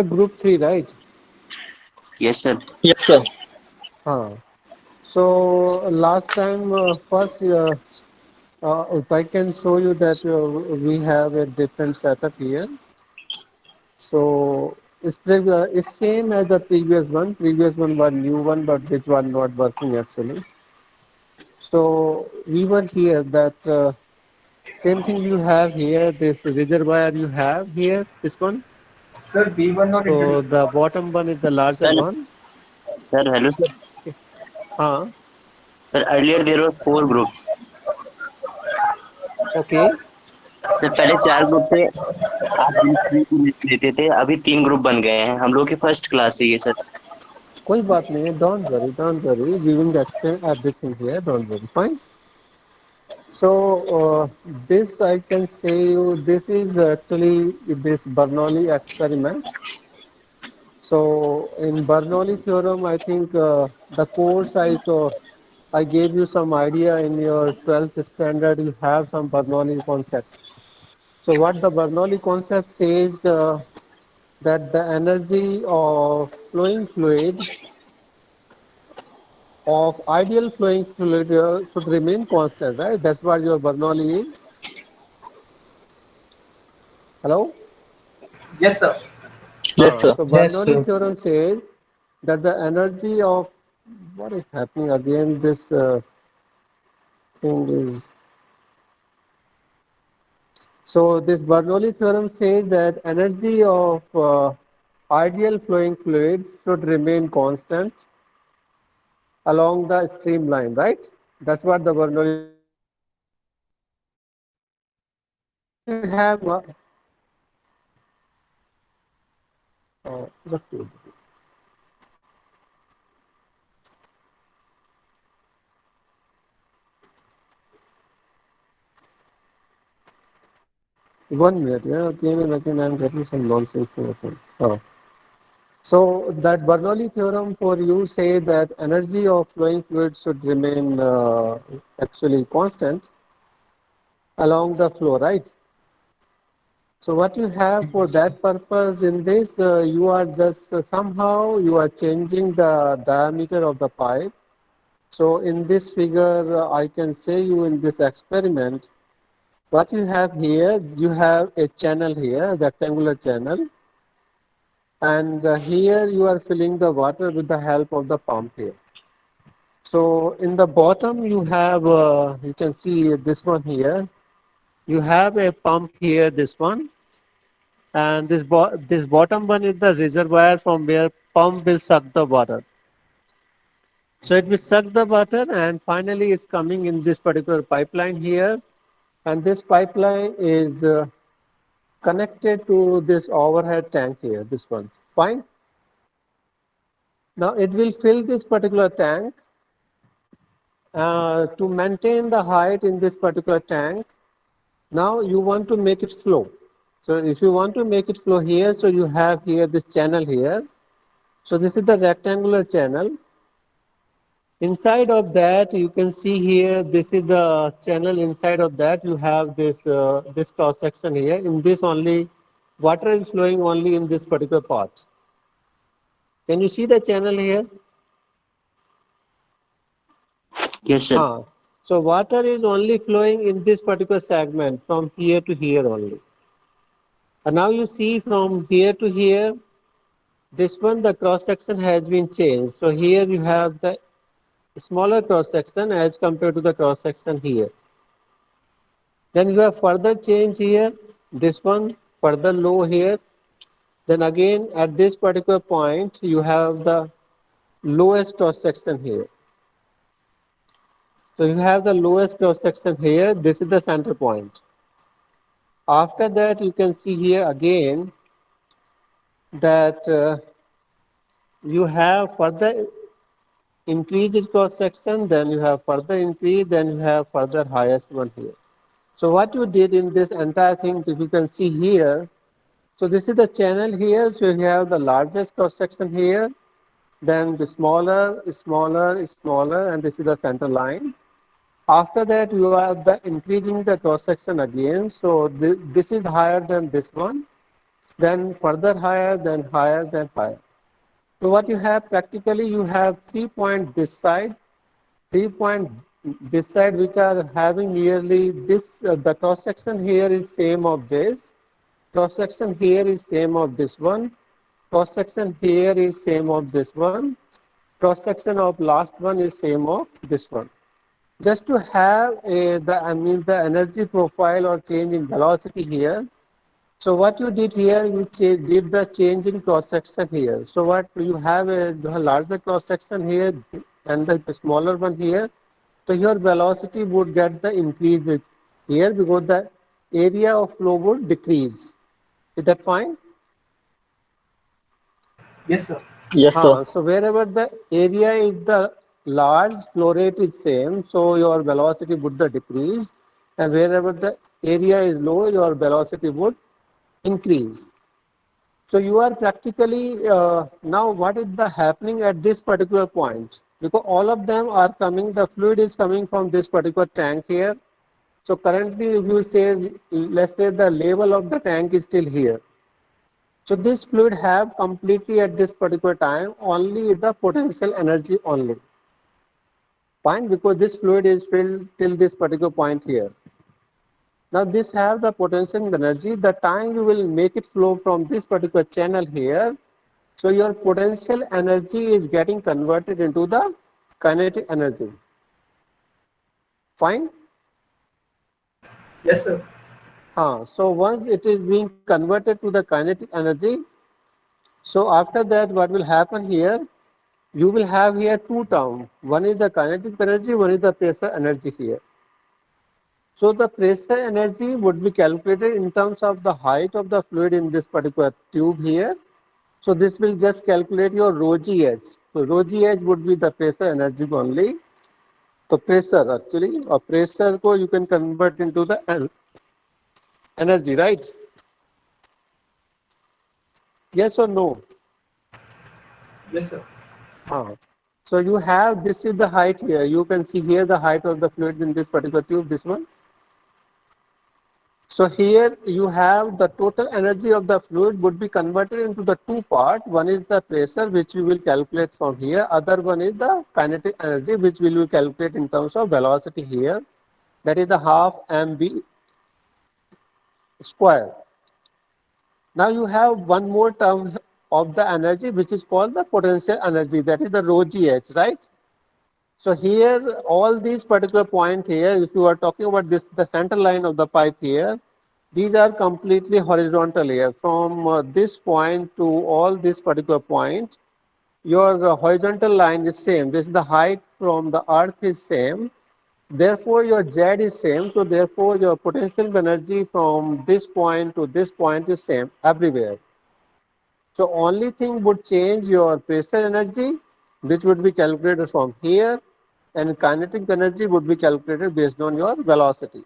were group 3, right? Yes, sir. Yes, sir. Huh. So last time, first, if I can show you that we have a different setup here. So it's same as the previous one. Previous one was new one, but which was not working actually. So we were here that same thing you have here. This reservoir you have here. This one. Sir, we were not So introduced. the bottom one is the larger Sir, one. sir, hello, sir. Huh. Sir, earlier there were four groups. Okay. Sir पहले चार group थे, आप लेते थे, अभी तीन group बन गए हैं, हम लोग की फर्स्ट क्लास है ये सर। कोई बात नहीं है. Don't worry. We will explain everything here. Don't worry. Fine. So this I can say you. This is actually this Bernoulli experiment. So in Bernoulli theorem, I think the course I gave you some idea in your 12th standard. You have some Bernoulli concept. So what the Bernoulli concept says that the energy of flowing fluid of ideal flowing fluid should remain constant, right? That's what your Bernoulli is. Hello? Yes, sir. Yes, sir. So Yes, Bernoulli sir. theorem says that the energy of what is happening again? This thing is so. This Bernoulli theorem says that energy of ideal flowing fluid should remain constant along the streamline, right? That's what the Bernoulli theorem says. Now, what you have? Just one minute, yeah. Again and again, I'm getting some nonsense here. Oh. So that Bernoulli theorem for you say that energy of flowing fluid should remain actually constant along the flow, right? So what you have for that purpose in this, you are just somehow you are changing the diameter of the pipe. So in this figure, I can say you in this experiment, what you have here, you have a channel here, rectangular channel, and here you are filling the water with the help of the pump here. So in the bottom you have, you can see this one here, you have a pump here, this one, and this bottom one is the reservoir from where pump will suck the water. So it will suck the water and finally it's coming in this particular pipeline here, and this pipeline is connected to this overhead tank here, this one. Fine. Now it will fill this particular tank. To maintain the height in this particular tank, now you want to make it flow. So if you want to make it flow here, so you have here this channel here. So this is the rectangular channel. Inside of that, you can see here, this is the channel. Inside of that, you have this cross section here. In this only, water is flowing only in this particular part. Can you see the channel here? Yes, sir. So water is only flowing in this particular segment from here to here only. And now you see from here to here, this one the cross section has been changed. So here you have the smaller cross section as compared to the cross section here. Then you have further change here, this one further low here. Then again at this particular point you have the lowest cross section here. So you have the lowest cross section here, this is the center point. After that you can see here again that you have further increased cross section, then you have further increase, then you have further highest one here. So what you did in this entire thing, if you can see here, so this is the channel here, so you have the largest cross section here, then the smaller, smaller, smaller, and this is the center line. After that, you are the increasing the cross section again, so this is higher than this one. then further higher, then higher, then higher. So what you have practically, you have 3 point this side, 3 point this side, which are having nearly this, the cross section here is same of this, cross section here is same of this one, cross section here is same of this one, cross section of last one is same of this one. Just to have the energy profile or change in velocity here. So what you did here, you did the change in cross section here. So what you have a larger cross section here and the smaller one here. So your velocity would get the increase here because the area of flow would decrease. Is that fine? Yes, sir. Yes, sir. So wherever the area is the large, flow rate is same, so your velocity would the decrease, and wherever the area is low, your velocity would increase. So you are practically now what is the happening at this particular point? Because all of them are coming, the fluid is coming from this particular tank here. So currently, if you say, let's say the level of the tank is still here. So this fluid have completely at this particular time only the potential energy only. Fine, because this fluid is filled till this particular point here. Now this have the potential energy. The time you will make it flow from this particular channel here, so your potential energy is getting converted into the kinetic energy. Fine? Yes, sir. So once it is being converted to the kinetic energy, so after that what will happen here, you will have here two terms. One is the kinetic energy, one is the pressure energy here. So the pressure energy would be calculated in terms of the height of the fluid in this particular tube here. So this will just calculate your rho gh. So rho gh would be the pressure energy only. So pressure actually, or pressure ko you can convert into the energy, right? Yes or no? Yes, sir. So you have, this is the height here. You can see here the height of the fluid in this particular tube, this one. So here you have the total energy of the fluid would be converted into the two part. One is the pressure, which we will calculate from here. Other one is the kinetic energy, which we will calculate in terms of velocity here. That is the half mv square. Now you have one more term of the energy, which is called the potential energy. That is the rho gh, right? So here, all these particular point here, if you are talking about this, the center line of the pipe here, these are completely horizontal here. From this point to all this particular point, your horizontal line is same. This is the height from the earth is same. Therefore, your Z is same. So therefore, your potential energy from this point to this point is same everywhere. So only thing would change your pressure energy, which would be calculated from here, and kinetic energy would be calculated based on your velocity.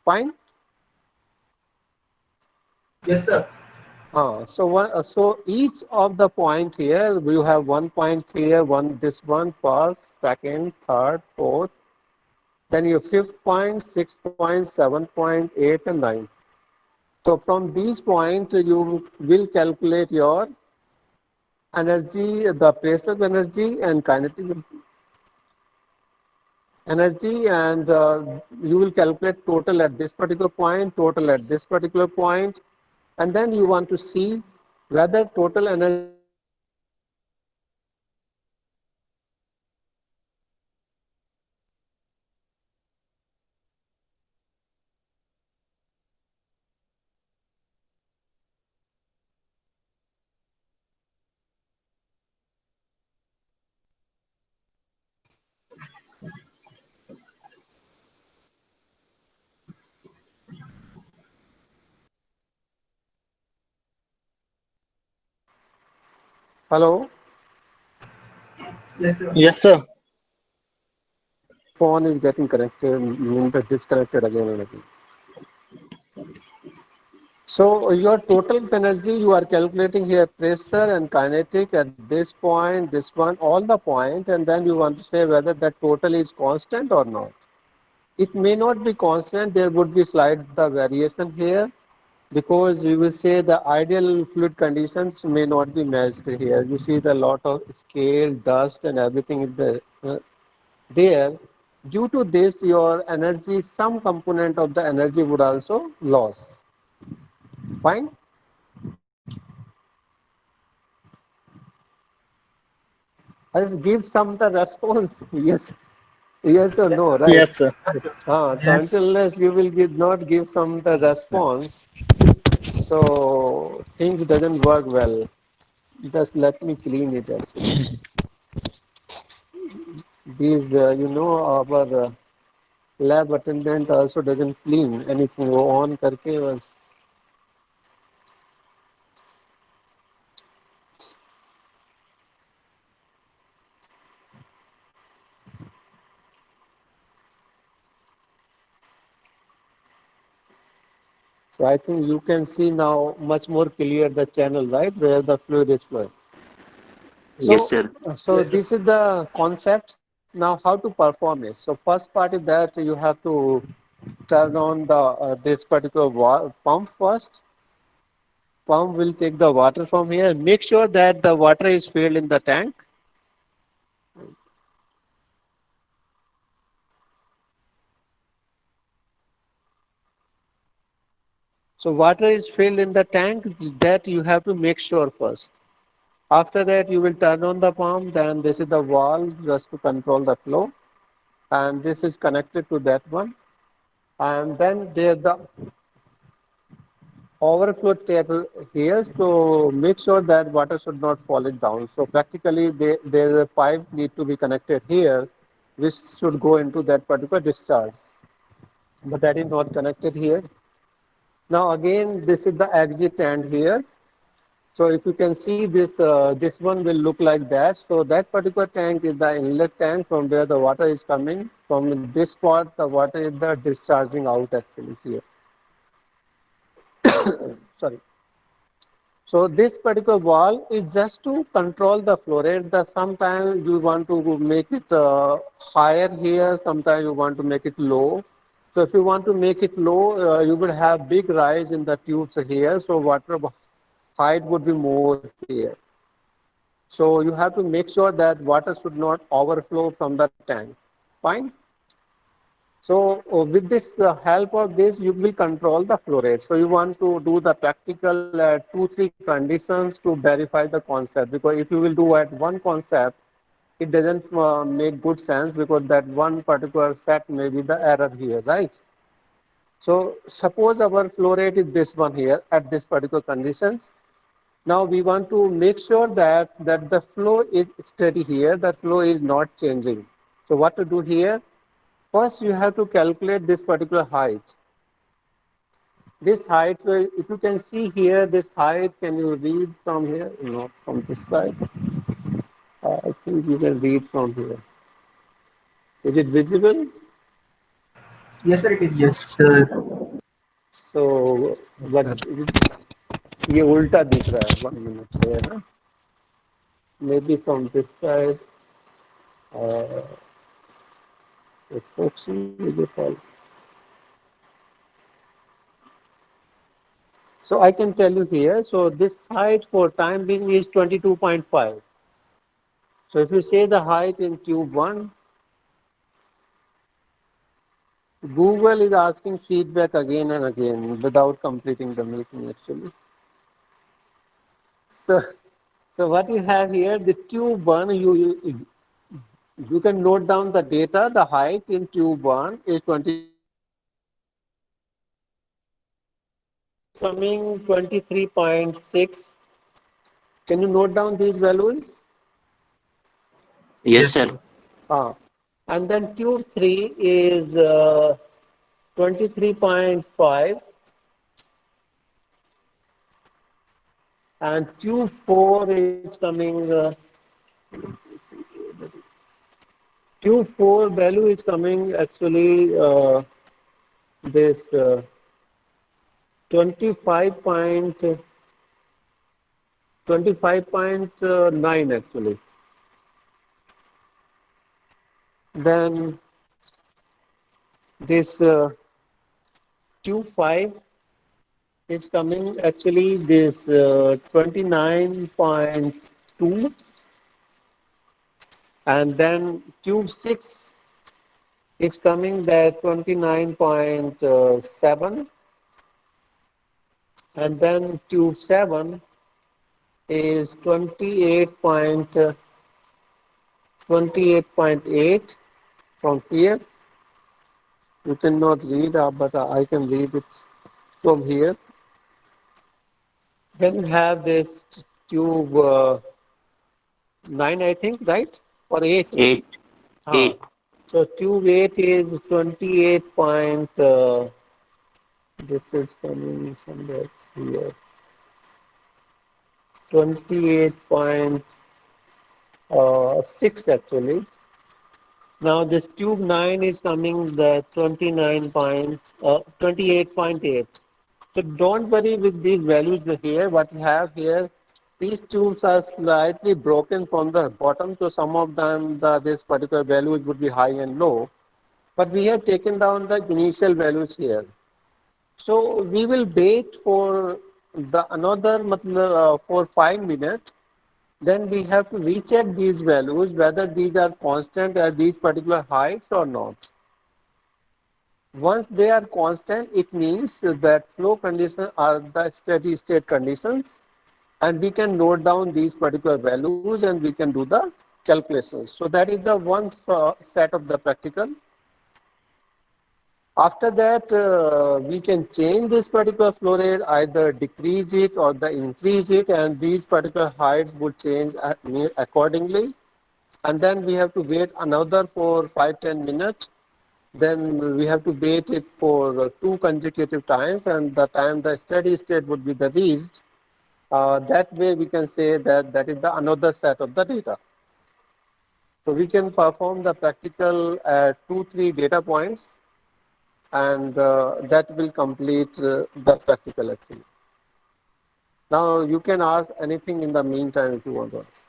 Fine? Yes, sir. So each of the point here, you have one point here, this one, first, second, third, fourth, then your fifth point, sixth point, seventh point, eighth, and ninth. So from these points, you will calculate your energy, the pressure energy and kinetic energy, and you will calculate total at this particular point, total at this particular point, and then you want to see whether total energy is converted into the kinetic energy or not. Hello? Yes, sir. Yes, sir. Phone is getting connected, disconnected again and again. So your total energy you are calculating here, pressure and kinetic at this point, this one, all the point, and then you want to say whether that total is constant or not. It may not be constant, there would be slight the variation here. because you will say the ideal fluid conditions may not be matched here. You see the lot of scale, dust, and everything is there. Due to this, your energy, some component of the energy would also lose. Fine. I just give some the response. Yes, yes or Yes, no, sir. right? Yes, sir. Yes, sir. So until unless you will not give some the response, so things doesn't work well. Just let me clean it actually. These, our lab attendant also doesn't clean anything. वो on करके बस. So I think you can see now much more clear the channel, right, where the fluid is flowing. Yes, So, sir. so Yes, sir. this is the concept. Now, how to perform it? So, first part is that you have to turn on the this particular pump first. Pump will take the water from here. Make sure that the water is filled in the tank. So, water is filled in the tank. That you have to make sure first. After that, you will turn on the pump. Then this is the valve just to control the flow, and this is connected to that one. And then there the overflow table here to make sure that water should not fall it down. So practically there a pipe need to be connected here which should go into that particular discharge. But that is not connected here. Now again this is the exit end here. So if you can see this one will look like that. So that particular tank is the inlet tank from where the water is coming. From this part the water is the discharging out actually here. Sorry. So this particular valve is just to control the flow rate. The sometimes you want to make it higher here, sometimes you want to make it low. So if you want to make it low, you will have big rise in the tubes here. So water height would be more here. So you have to make sure that water should not overflow from the tank. Fine. So with this help of this, you will control the flow rate. So you want to do the practical two, three conditions to verify the concept. Because if you will do at one concept, it doesn't make good sense because that one particular set may be the error here, right? So suppose our flow rate is this one here at this particular conditions. Now we want to make sure that the flow is steady here, the flow is not changing. So what to do here? First, you have to calculate this particular height. This height, so if you can see here, this height, can you read from here? Not from this side. I think you can read from here. Is it visible? Yes, sir. It is. yes, sir. So, but ये उल्टा दिख रहा है 1 minute से है ना? Maybe from this side. Uh, epoxy is it all? So I can tell you here. So this height for time being is 22.5. So if you say the height in tube 1, Google is asking feedback again and again without completing the meeting actually. So, so what you have here, this tube 1, you can note down the data, the height in tube 1 is 22.5 coming 23.6. Can you note down these values? Yes, Yes, sir. sir. And then tube 3 is 23.5 and tube 4 is coming tube 4 value is coming actually this 25.9 actually. Then this tube 5 It's coming actually this 29.2, and then tube 6 is coming that 29.7, and then tube 7 is 28.8 from here. You cannot read, but I can read it from here. Then you have this tube 9, I think, right? Or 8? 8. Huh. 8. So tube 8 is 28 point, this is coming somewhere here, 28.6 actually. Now this tube 9 is coming the 28.8. So don't worry with these values here. What we have here, these tubes are slightly broken from the bottom. So some of them, this particular values would be high and low. But we have taken down the initial values here. So we will wait for the another for 5 minutes. Then we have to recheck these values whether these are constant at these particular heights or not. Once they are constant, it means that flow conditions are the steady state conditions, and we can note down these particular values and we can do the calculations. So that is the one set of the practical. After that, we can change this particular flow rate, either decrease it or the increase it, and these particular heights would change accordingly. And then we have to wait another for 5-10 minutes. Then we have to wait it for two consecutive times, and the time the steady state would be the reached. That way we can say that that is the another set of the data. So we can perform the practical at 2-3 data points, and that will complete the practical actually. Now you can ask anything in the meantime if you want to ask.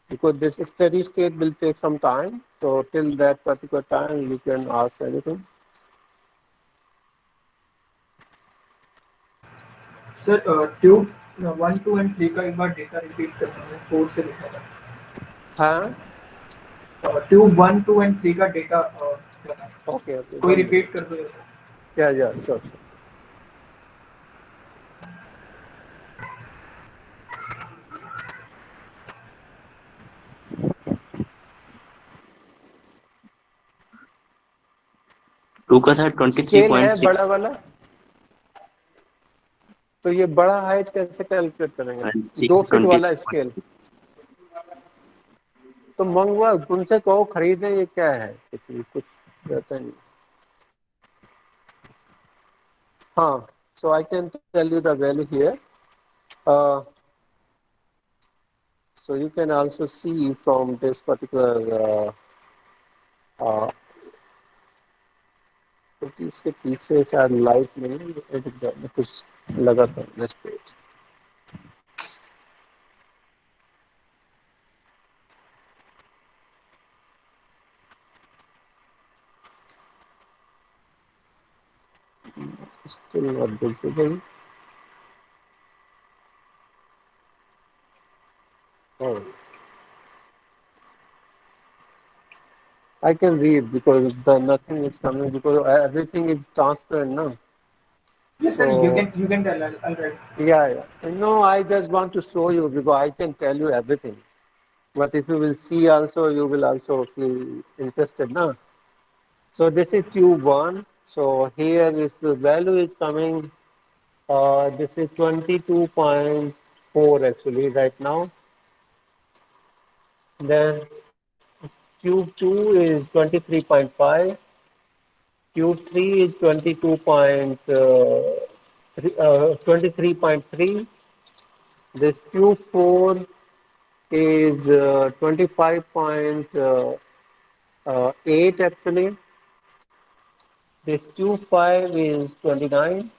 Because this steady state will take some time. So till that particular time, you can ask anything. Sir tube 1, 2 and 3 का एक बार data repeat करना है 4 से लिखा हाँ. था tube 1, 2 and 3 का data करना है Okay, okay, कोई 1 minute. रिपीट कर दो Yeah, yeah, sure, sure. Two का था स्केल है बड़ा 23.6 वाला, तो ये बड़ा हाइट कैसे कैलकुलेट करेंगे? and 2 feet 20. वाला स्केल तो मंगवा, उनसे कहो खरीदे, ये क्या है? कुछ रहता नहीं. हाँ, so I can tell you the value here. So you can also see from this particular uh, क्योंकि इसके पीछे शायद लाइट नहीं है, कुछ लगा था. Next page. Still not visible. Oh, I can read because the nothing is coming because everything is transparent now. Yes sir So you can tell I right yeah, yeah. No, I just want to show you because I can tell you everything. But if you will see also, you will also feel interested now. So this is tube one. So here is the value is coming. This is 22.4 actually right now. Then tube 2 is 23.5. Tube 3 is 23.3. This tube 4 is 25.8 actually. This tube 5 is 29.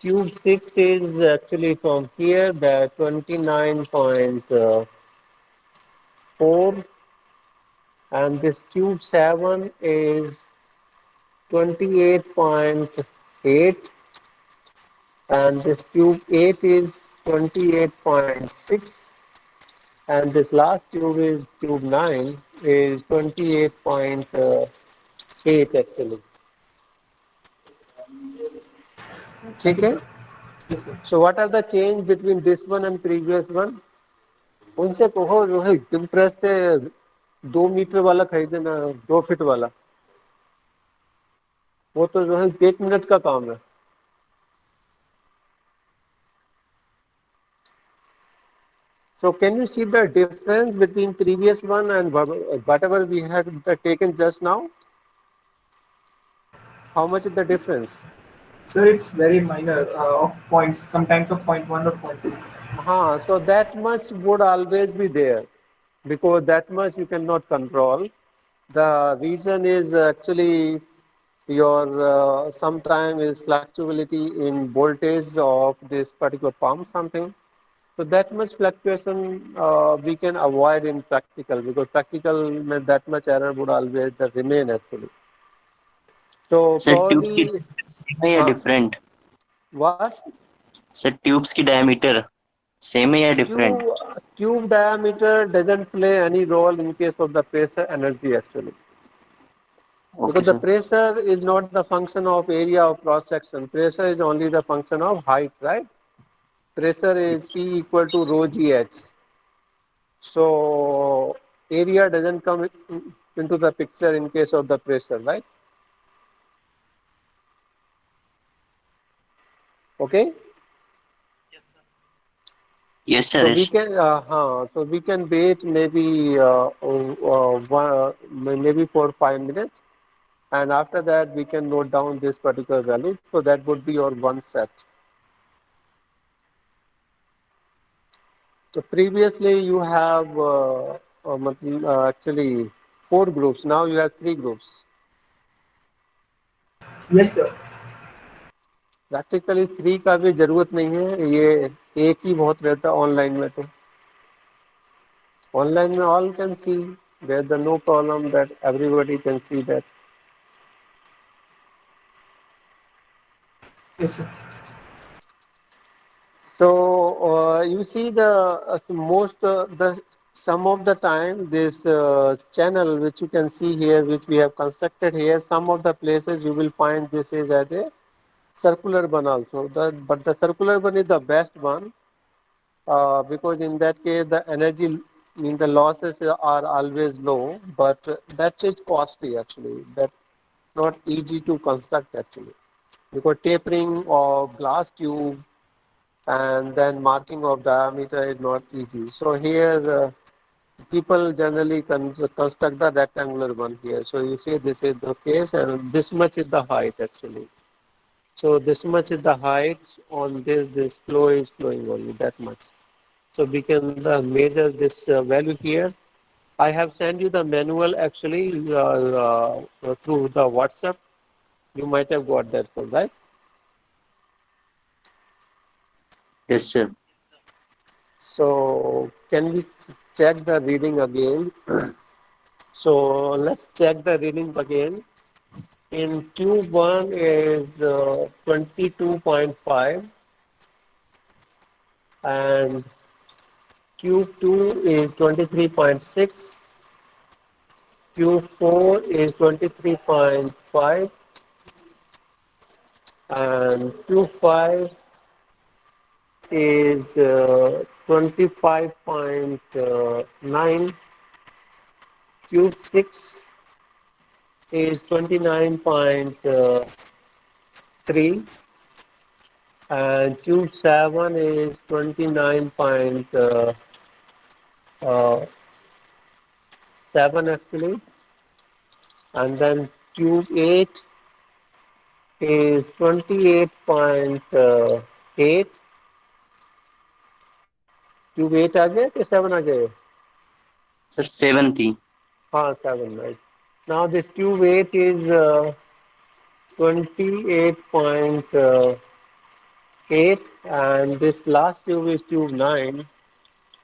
Tube 6 is actually from here, the 29.4, and this tube 7 is 28.8, and this tube 8 is 28.6, and this last tube is tube 9 is 28.8 actually. Thank you, Okay? sir. Yes, sir. So what are the change between this one and previous one? उनसे कहो जो है impress से 2 metre वाला खरीदे ना, 2 feet वाला, वो तो जो है 1 मिनट का काम है. So can you see the difference between previous one and whatever we had taken just now? How much is the difference? Sir, it's very minor of points, sometimes of point 1 or point 2. So that much would always be there because that much you cannot control. The reason is actually your sometime is fluctuability in voltage of this particular pump something. So that much fluctuation we can avoid in practical because practical that much error would always remain actually. So sir tubes की probably same है या uh, different? what sir tubes की diameter same है या different? tube tube diameter doesn't play any role in case of the pressure energy actually. Okay Because the sir. pressure is not the function of area of cross section. Pressure is only the function of height, right? Pressure is P equal to rho GH. So area doesn't come into the picture in case of the pressure, right? Okay. Yes So sir, we yes. can, so we can wait maybe maybe for 5 minutes, and after that we can note down this particular value. So that would be your one set. So previously you have actually 4 groups. Now you have 3 groups. Yes, sir. Practically 3 का भी जरूरत नहीं है, ये एक ही बहुत रहता है ऑनलाइन में. तो ऑनलाइन में all can see, there's no problem that everybody can see that. Yes, sir. So you see the most the some of the time this channel which you can see here, which we have constructed here, some of the places you will find this is as a circular one also. But the circular one is the best one because in that case the energy, mean the losses are always low, but that is costly actually. That's not easy to construct actually because tapering of glass tube and then marking of diameter is not easy. So here people generally construct the rectangular one here. So you see this is the case and this much is the height actually. So this much is the height on this flow is flowing only that much. So we can measure this value here. I have sent you the manual actually through the WhatsApp. You might have got that one, right? Yes sir. So can we check the reading again? So let's check the reading again. In Q1 is 22.5 and Q2 is 23.6, Q4 is 23.5 and Q5 is 25.9, Q6 is 29.3 and Q7 is 29.7 actually, and then Q8 is 28.8. Q8 आ गया कि 7 आ गया? Sir 7 थी. हाँ 7, right. Now this Q8 is 28.8 and this last tube is tube 9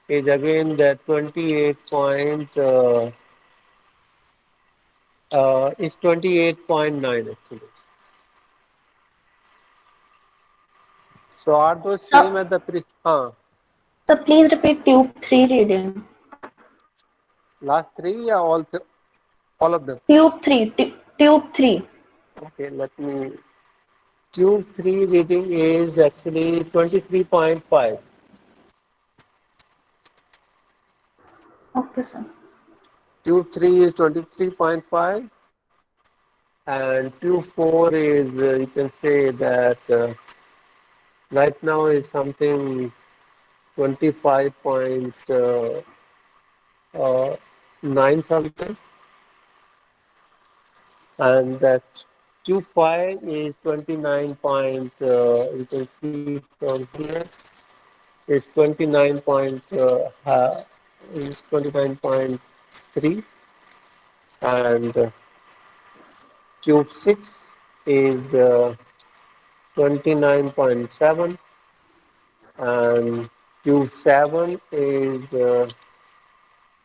is again that 28.8 It's 28.9 actually. So are those same So, at the so please repeat tube 3 reading. last three or all of them? Tube 3. Okay, let me. Tube 3 reading is actually 23.5. Okay, sir. Tube 3 is 23.5 and tube 4 is you can say that right now is something 25.9 something, and that tube 5 is 29 point you can see from here is 29 point is 29.3, and tube 6 is 29.7, and tube 7 is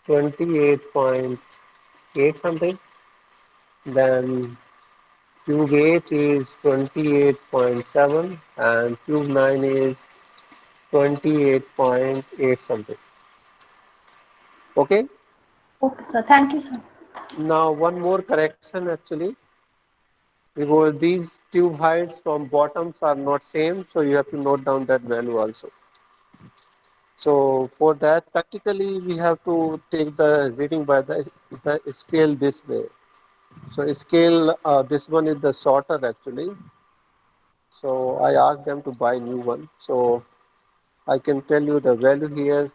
28.8 something. Then tube 8 is 28.7 and tube 9 is 28.8 something. Okay. Okay, sir. Thank you, sir. Now one more correction actually, because these tube heights from bottoms are not same, so you have to note down that value also. So for that, practically we have to take the reading by the scale this way. So scale, this one is the shorter actually. So I asked them to buy new one. So I can tell you the value here,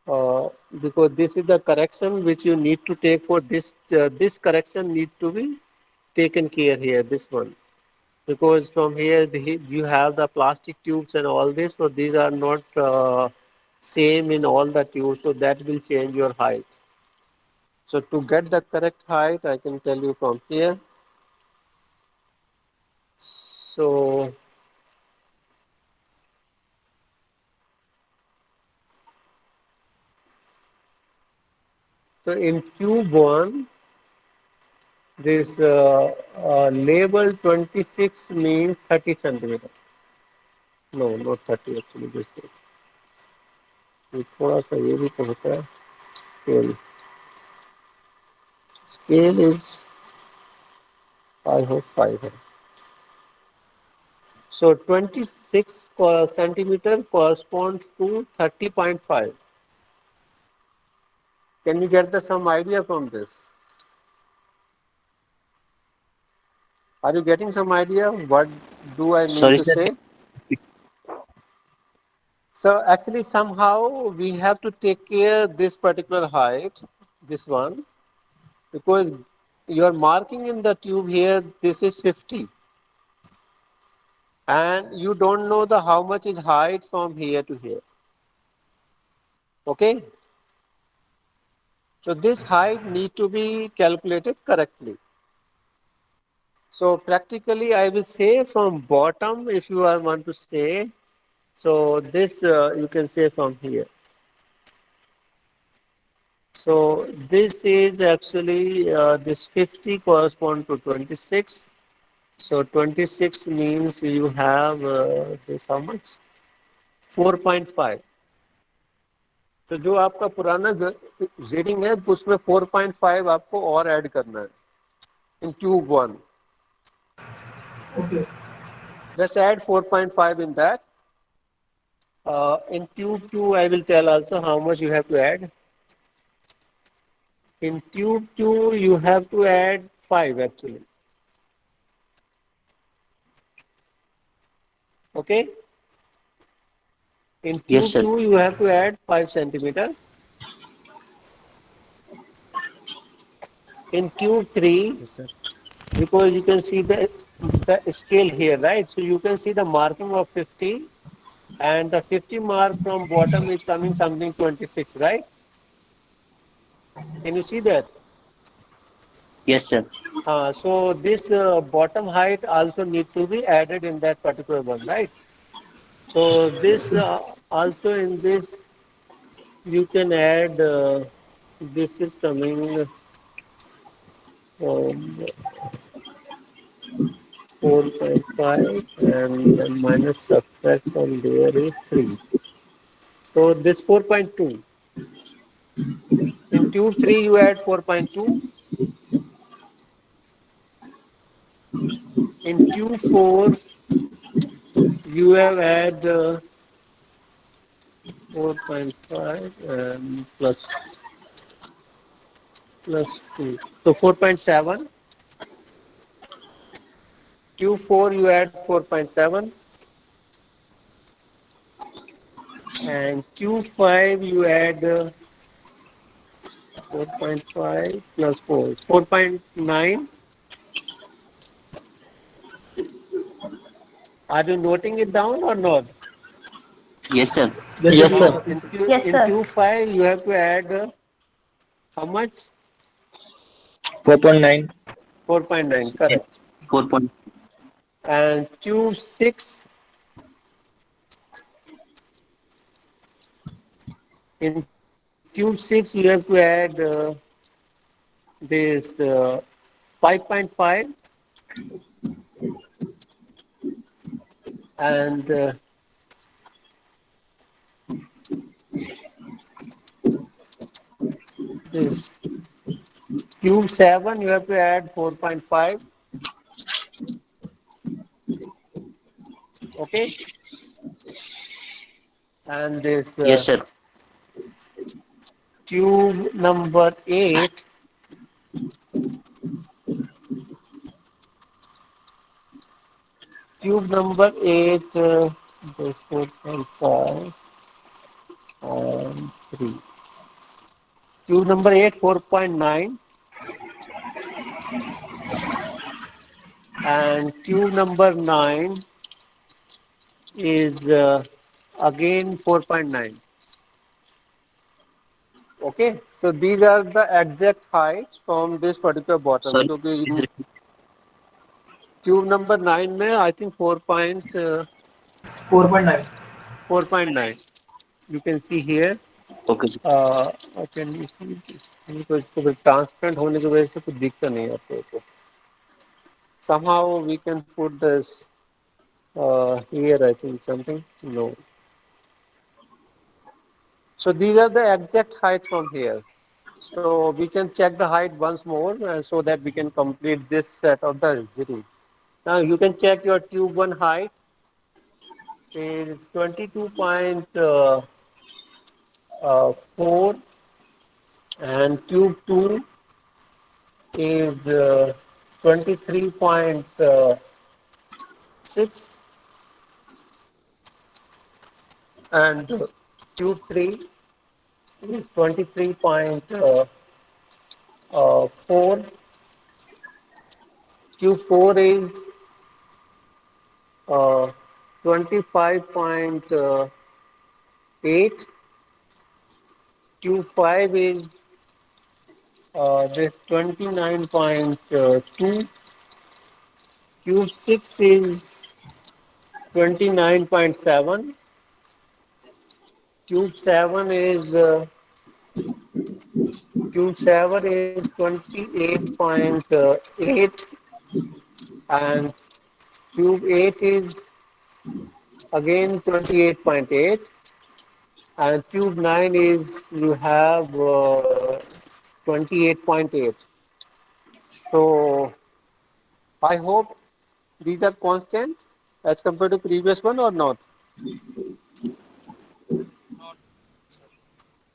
uh, because this is the correction which you need to take for this. This correction need to be taken care here. This one, because from here you have the plastic tubes and all this, so these are not same in all the tubes, so that will change your height. So to get the correct height, I can tell you from here. So, so in tube 1, this label 26 means 30 centimeter. No, not 30 actually. This is ये थोड़ा सा ये भी तो होता है scale. Scale is I hope 5 है. So 26 centimeter corresponds to 30.5. Can you get some idea from this? Are you getting some idea what do I mean sorry to sir. say? So actually somehow we have to take care this particular height, this one, because you are marking in the tube here, this is 50, and you don't know the how much is height from here to here. Okay, so this height need to be calculated correctly. So practically I will say from bottom, if you are want to say, so this you can say from here. So this is actually this 50 correspond to 26. So 26 means you have this how much? 4.5. तो जो आपका पुराना reading है उसमें 4.5 आपको और add करना है in tube 1. Okay. Just add 4.5 in that. In tube 2 I will tell also how much you have to add. In tube 2 you have to add 5 actually. Okay. In yes tube sir. 2 you have to add 5 centimeter. In tube 3, Yes, sir. because you can see the scale here, right? So you can see the marking of 50, and the 50 mark from bottom is coming something 26, right? Can you see that? Yes sir. So this bottom height also need to be added in that particular one, right? So Yes, this sir. also in this you can add this is coming. from 4.5 and then minus subtract from there is 3. So this 4.2. In tube 3 you add 4.2. In tube 4 you have add 4.5 and plus 2. So 4.7. Tube 4 you add 4.7 and Q5 you add 4.5 plus 4, 4.9. Are you noting it down or not? Yes, sir. Yes, sir. Yes, We are sir. noting, sir. Yes, In sir. Q5 you have to add how much? 4.9. 4.9, correct. 4 point. And Q6, in Q6 you have to add this 5.5 and this Q7 you have to add 4.5. Okay. And this Yes, sir. tube number 8, tube number 8 this 4.5 and 3. Tube number 8 4.9 and tube number 9 is again 4.9. Okay, so these are the exact heights from this particular bottom. Sorry, So sir. Please repeat. tube number 9 में I think 4.9. 4.9. You can see here. Okay, sir. Can you see this? तो transparent होने की वजह से कुछ दिखता नहीं है आपको को. Somehow we can put this here. I think something. No. So these are the exact height from here. So we can check the height once more so that we can complete this set of the zero. Now you can check your tube 1 height is 22.4 and tube 2 is 23.6 and tube 3 is 23.4. Tube 4 is 25.8. Q5 is this 29.2. Q6 is 29.7. Q7 is 28.8 and Cube 8 is again 28.8 and Cube 9 is you have 28.8. So I hope these are constant as compared to previous one or not.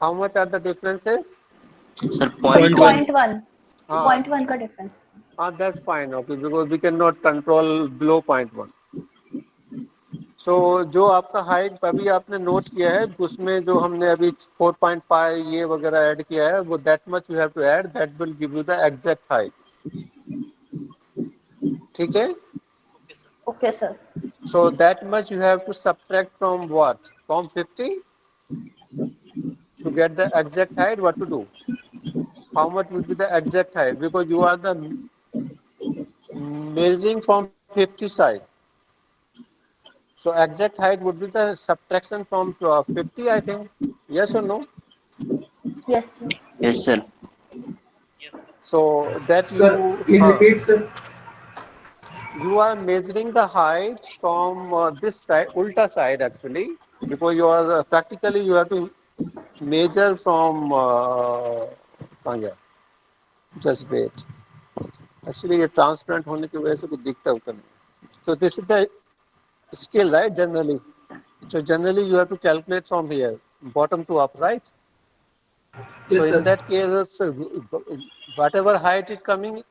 How much are the differences? Sir, point Point one. one. Point one. Ah, Point one का difference है sir. that's fine. Okay, because we cannot control below 0.1. सो जो आपका height अभी आपने note किया है उसमें जो हमने अभी 4.5 ये वगैरह ऐड किया है वो that much you have to add that will give you the exact height. ठीक है. Okay, sir. So that much you have to subtract from what from 50 to get the exact height. What to do? How much would be the exact height? Because you are the measuring from 50 side. So exact height would be the subtraction from 50, I think. Yes or no? Yes, sir. Yes, sir. So that Sir, you, please repeat, sir. you are measuring the height from this side, ulta side actually, because you are practically you have to measure from yeah, just wait. Actually ये transparent होने की वजह से कुछ दिखता उतना नहीं. So this is the scale, right? Generally, so generally you have to calculate from here, bottom to up, right? So Yes, in sir. that case, so whatever height is coming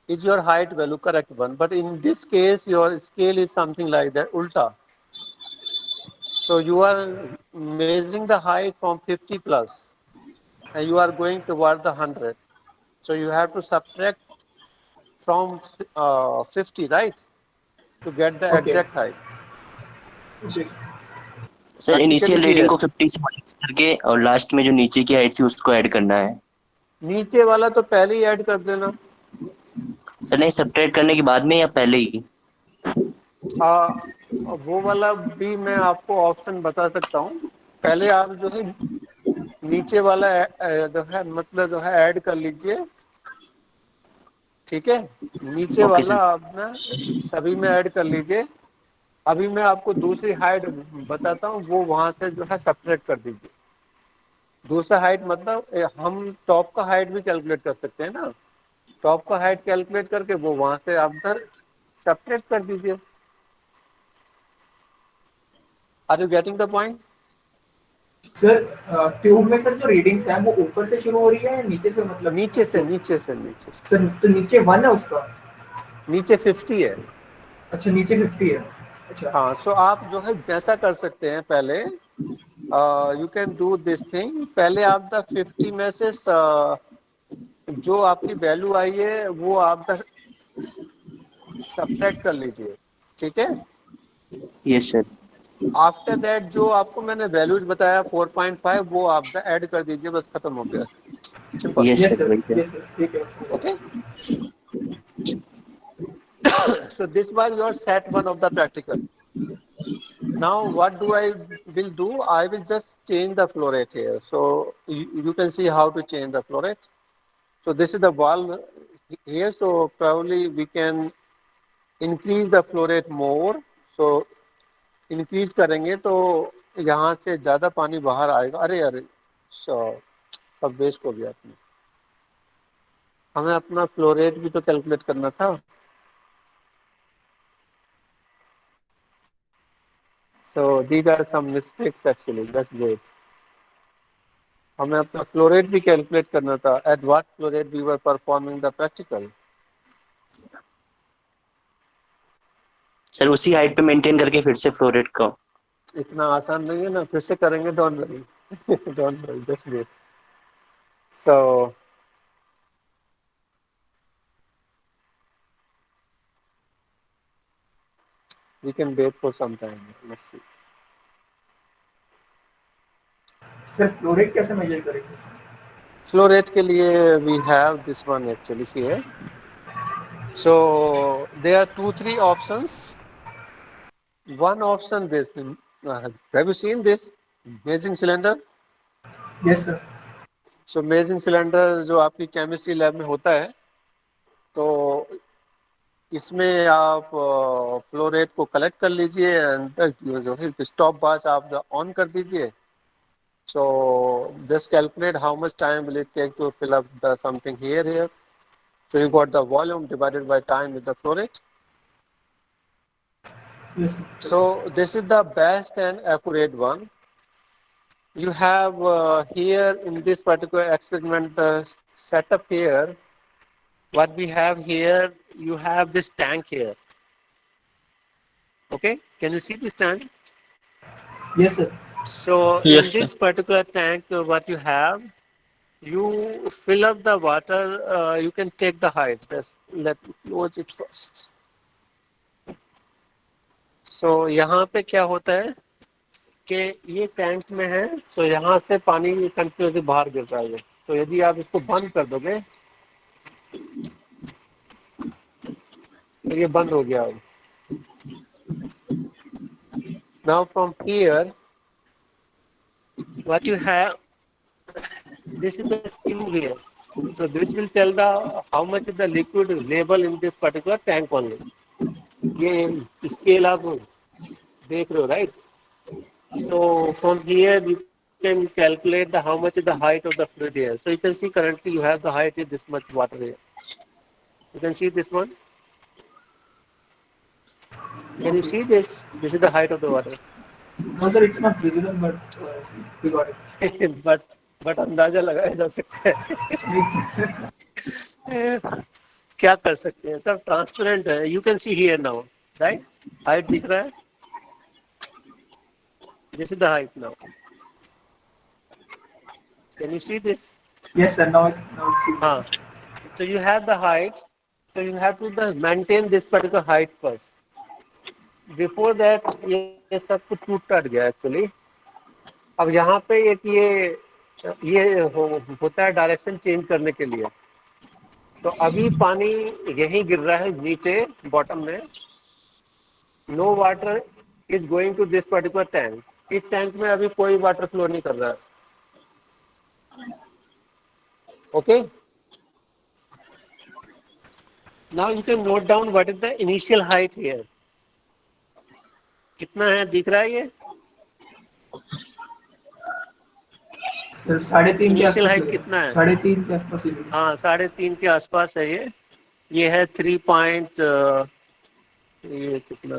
is your height value, correct one. But in this case, your scale is something like that, ulta. So you are measuring the height from 50 plus, and you are going toward the 100. So you have to subtract from 50, right, to get the Okay. exact height. Okay, sir. Sir Practically initial reading clear. को 50 से minus करके और last में जो नीचे की height थी उसको ऐड करना है. नीचे वाला तो पहले ही ऐड कर देना. सर नहीं, सब्ट्रैक्ट करने के बाद में या पहले ही? आ, वो वाला भी मैं आपको ऑप्शन बता सकता हूँ. पहले आप जो है नीचे वाला जो है मतलब जो है ऐड कर लीजिए, ठीक है. नीचे ओके वाला सर. आप ना सभी में ऐड कर लीजिए. अभी मैं आपको दूसरी हाइट बताता हूँ, वो वहां से जो है सब्ट्रैक्ट कर दीजिए. दूसरा हाइट मतलब हम टॉप का हाइट भी कैलकुलेट कर सकते हैं ना. टॉप का हाइट कैलकुलेट करके वो वहां से आप उधर सब्ट्रैक्ट कर दीजिए. Are you getting the point? Sir, tube में सर जो रीडिंग्स है वो ऊपर से शुरू हो रही है या नीचे से, मतलब नीचे से जो नीचे से नीचे से. सर तो नीचे 1 है उसका? नीचे 50 है. अच्छा, नीचे 50 है. अच्छा. हाँ, सो आप जो है ऐसा कर सकते हैं. पहले you can do this thing. पहले आप द 50 में से जो आपकी वैल्यू आई है वो आप द सब्ट्रैक्ट कर लीजिए, ठीक है. Yes sir. आफ्टर दैट जो आपको मैंने वैल्यूज बताया 4.5 वो आप द ऐड कर दीजिए, बस खत्म हो गया. Simple. Yes yes sir, sir, वही है. यस सर, ठीक है, समझ गया. Okay. So this was your set one of the practical. Now what do I will do? I will just change the flow rate here. So you can see how to change the flow rate. So this is the wall here. So probably we can increase the flow rate more. So increase करेंगे तो यहाँ से ज़्यादा पानी बाहर आएगा. अरे अरे, सब वेस्ट हो गया अपने. हमें अपना फ्लो रेट भी तो कैलकुलेट करना था. So these are some mistakes actually. That's great. हमें अपना फ्लो रेट भी कैलकुलेट करना था. At what flow rate we were performing the practical. Sir उसी हाइट पे मेंटेन करके फिर से फ्लो रेट का. इतना आसान नहीं है ना, फिर से करेंगे. Don't worry. Don't worry, just wait. So we can wait for some time. Let's see. Sir flow rate कैसे मेजर करेंगे सर? फ्लो रेट के लिए we have this one actually here. So there are 2 3 options. One option this. Have you seen this measuring cylinder? Yes sir. So मेजिंग cylinder जो आपकी chemistry lab में होता है, तो इसमें आप फ्लो रेट को कलेक्ट कर लीजिए. जो है स्टॉप वॉच आप ऑन कर दीजिए. So just calculate how much time will it take to fill up the something here. So you got the volume divided by time with the flow rate. Yes sir. So this is the best and accurate one. You have here in this particular experiment setup here. What we have here, you have this tank here. Okay, can you see this tank? Yes sir. So in Yes, sir. this particular tank, what you fill up the water. You can take the height. Just let me close it first. So यहाँ पे क्या होता है कि ये tank में है, तो यहाँ से पानी कंटिन्यूसली बाहर गिर रहा है. तो यदि आप इसको बंद कर दोगे तो ये बंद हो गया. Now from here, what you have, this is the tube here. So this will tell the how much is the liquid level in this particular tank only. ये scale आप देख रहे हो, right? So from here you can calculate the how much is the height of the fluid here. So you can see currently you have the height is this much water here. You can see this one. Can you see this? This is the height of the water. No, sir, it's not visible, but we got it. but अंदाजा लगाया जा सकता Please. है क्या कर सकते हैं, सब ट्रांसपेरेंट है. You can see here now, right? Height दिख रहा है. This is the height now. Can you see this? Yes, sir. Now it's हाँ. visible. So you have the height. So you have to maintain this particular height first. Before that ये सब कुछ टूट टट गया एक्चुअली. अब यहाँ पे एक ये होता है डायरेक्शन चेंज करने के लिए. तो अभी पानी यहीं गिर रहा है नीचे बॉटम में. No water is going to this particular tank. इस टैंक में अभी कोई वाटर फ्लो नहीं कर रहा है. Okay, now you can note down what is the initial height here. कितना है दिख रहा है ये? सर 3.5 के इनिशियल आसपास हाइट लग कितना रहा है. है? 3.5 के आसपास लग रहा है. हाँ 3.5 के आसपास है ये. ये है 3 पॉइंट ये कितना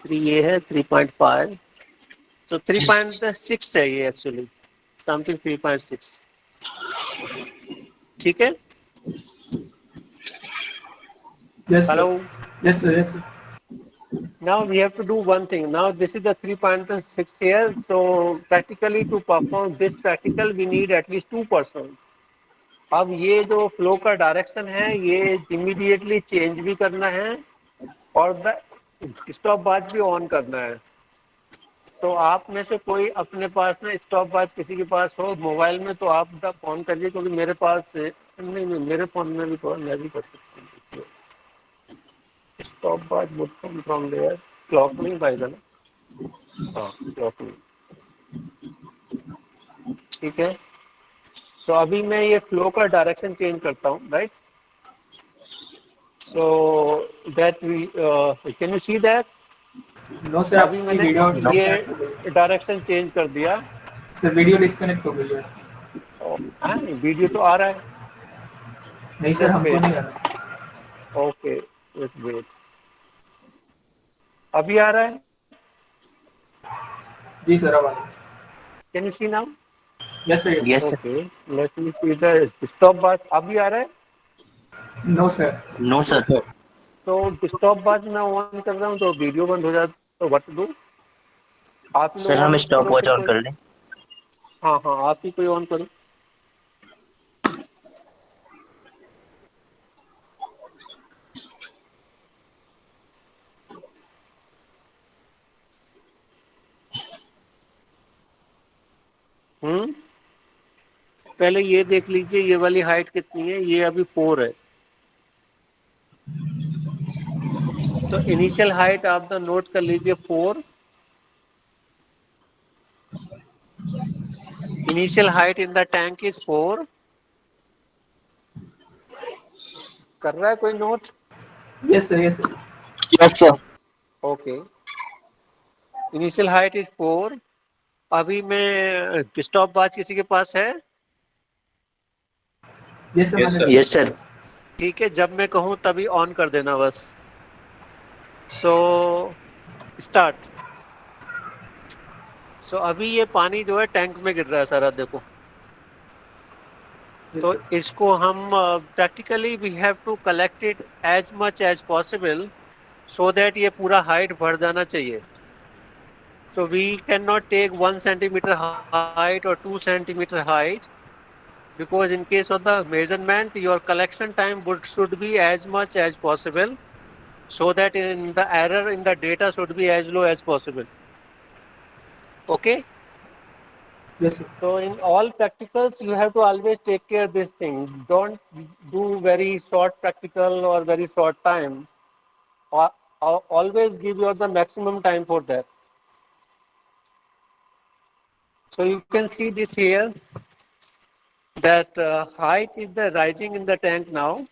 3 ये है 3.5. सो 3.6 है ये एक्चुअली. समथिंग 3.6. ठीक है. Yes, sir. Hello. Yes, sir. Yes, sir. Now we have to do one thing. Now this is the 3.6 here. So practically to perform this practical we need at least 2 persons. अब ये जो flow का direction है ये immediately change भी करना है और द स्टॉप वॉच भी ऑन करना है. तो आप में से कोई अपने पास ना स्टॉप वॉच किसी के पास हो मोबाइल में तो आप द ऑन करिए, क्योंकि मेरे पास नहीं मेरे फोन में भी तो मैं भी कर सकता हूँ. Stop watch would come from there. Clock नहीं पाएगा ना. हाँ क्लॉक नहीं. ठीक है. तो अभी मैं ये फ्लो का डायरेक्शन चेंज करता हूँ, right? So that we can you see that? No, sir. अभी आपकी मैंने वीडियो ये डिस्कनेक्ट हो गई. डायरेक्शन चेंज कर दिया. सर वीडियो डिस्कनेक्ट हो गई है. हाँ वीडियो तो आ रहा है. नहीं सर, जस्ट हमको वेट. नहीं आ रहा. Okay wait. अभी आ रहा है. जी सर, अब आ रहा है. Can you see now? Yes, sir. Yes, yes sir. Sir. Okay let me see the stopwatch. अभी आ रहा है. No, sir. No sir. तो स्टॉप वॉच मैं ऑन कर रहा हूँ तो वीडियो बंद हो जाता. तो व्हाट टू डू? आप लोग सर हम ऑन स्टॉप करो वॉच फिर ऑन कोई. कर लें. हाँ हाँ आप ही कोई ऑन करो. पहले ये देख लीजिए ये वाली हाइट कितनी है. ये अभी 4 है. तो इनिशियल हाइट आप द नोट कर लीजिए 4. Initial height in the tank is 4. कर रहा है कोई note? Yes, sir. Yes, sir. Yes sir. Okay. Initial height is 4. अभी मैं स्टॉप वॉच किसी के पास है? Yes, sir. मैंने यस सर. ठीक है, जब मैं कहूँ तभी ऑन कर देना बस. So start. सो अभी ये पानी जो है टैंक में गिर रहा है सारा, देखो. Yes, तो sir. इसको हम practically we have to collect it as much as possible so that ये पूरा हाइट भर जाना चाहिए. So we can not take 1 centimetre height और 2 centimetre height, because in case of the measurement your collection time should be as much as possible so that in the error in the data should be as low as possible. Okay. Yes, sir. So in all practicals you have to always take care this thing. Don't do very short practical or very short time. Always give your the maximum time for that. So you can see this here. that height is the rising in the tank now.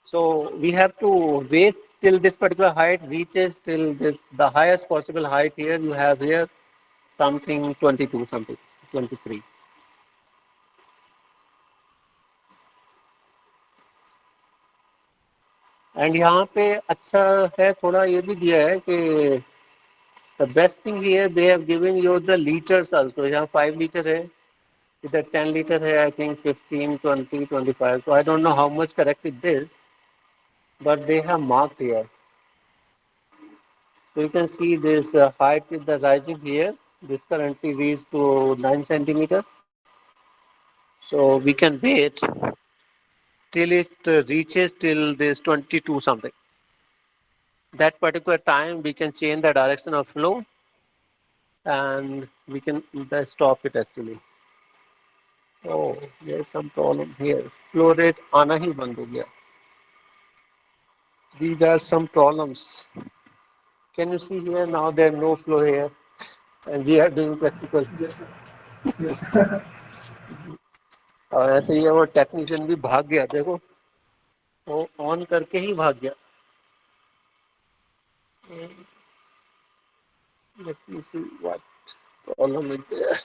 So we have to wait till this particular height reaches till this, the highest possible height here you have here something 22 something 23. And यहाँ पे अच्छा है थोड़ा ये भी दिया है कि the best thing here they have given you the liters also. यहाँ 5 liter है, इधर 10 liter है, I think 15, 20, 25. So I don't know how much correct it is, but they have marked here. So you can see this height is the rising here. This currently reached to 9 centimeter. So we can wait till it reaches till this 22 something. That particular time we can change the direction of flow and we can stop it actually. Oh, there's some problem here. Flow rate आना ही बंद हो गया. These are some problems. Can you see here now there no flow here and we are doing practical. Yes, sir. Yes. Sir. और ऐसे ही है वो technician भी भाग गया देखो वो ऑन करके ही भाग गया. Let me see what problem is there.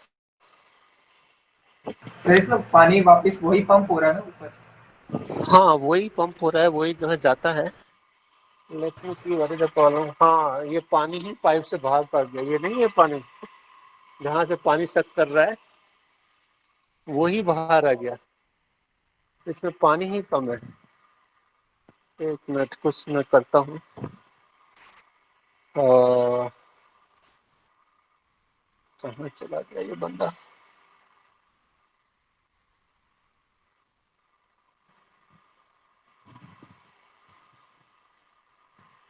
Sir इसमें पानी वापस वही पंप हो रहा है ना ऊपर. हाँ वही पंप हो रहा है वही जो है जाता है. Late me see what is the problem. हाँ ये पानी ही पाइप से बाहर पड़ गया. ये नहीं है पानी जहाँ से पानी सक कर रहा है वही बाहर आ गया. इसमें पानी ही कम है. एक मिनट कुछ मैं करता हूँ. कहाँ चला गया ये बंदा.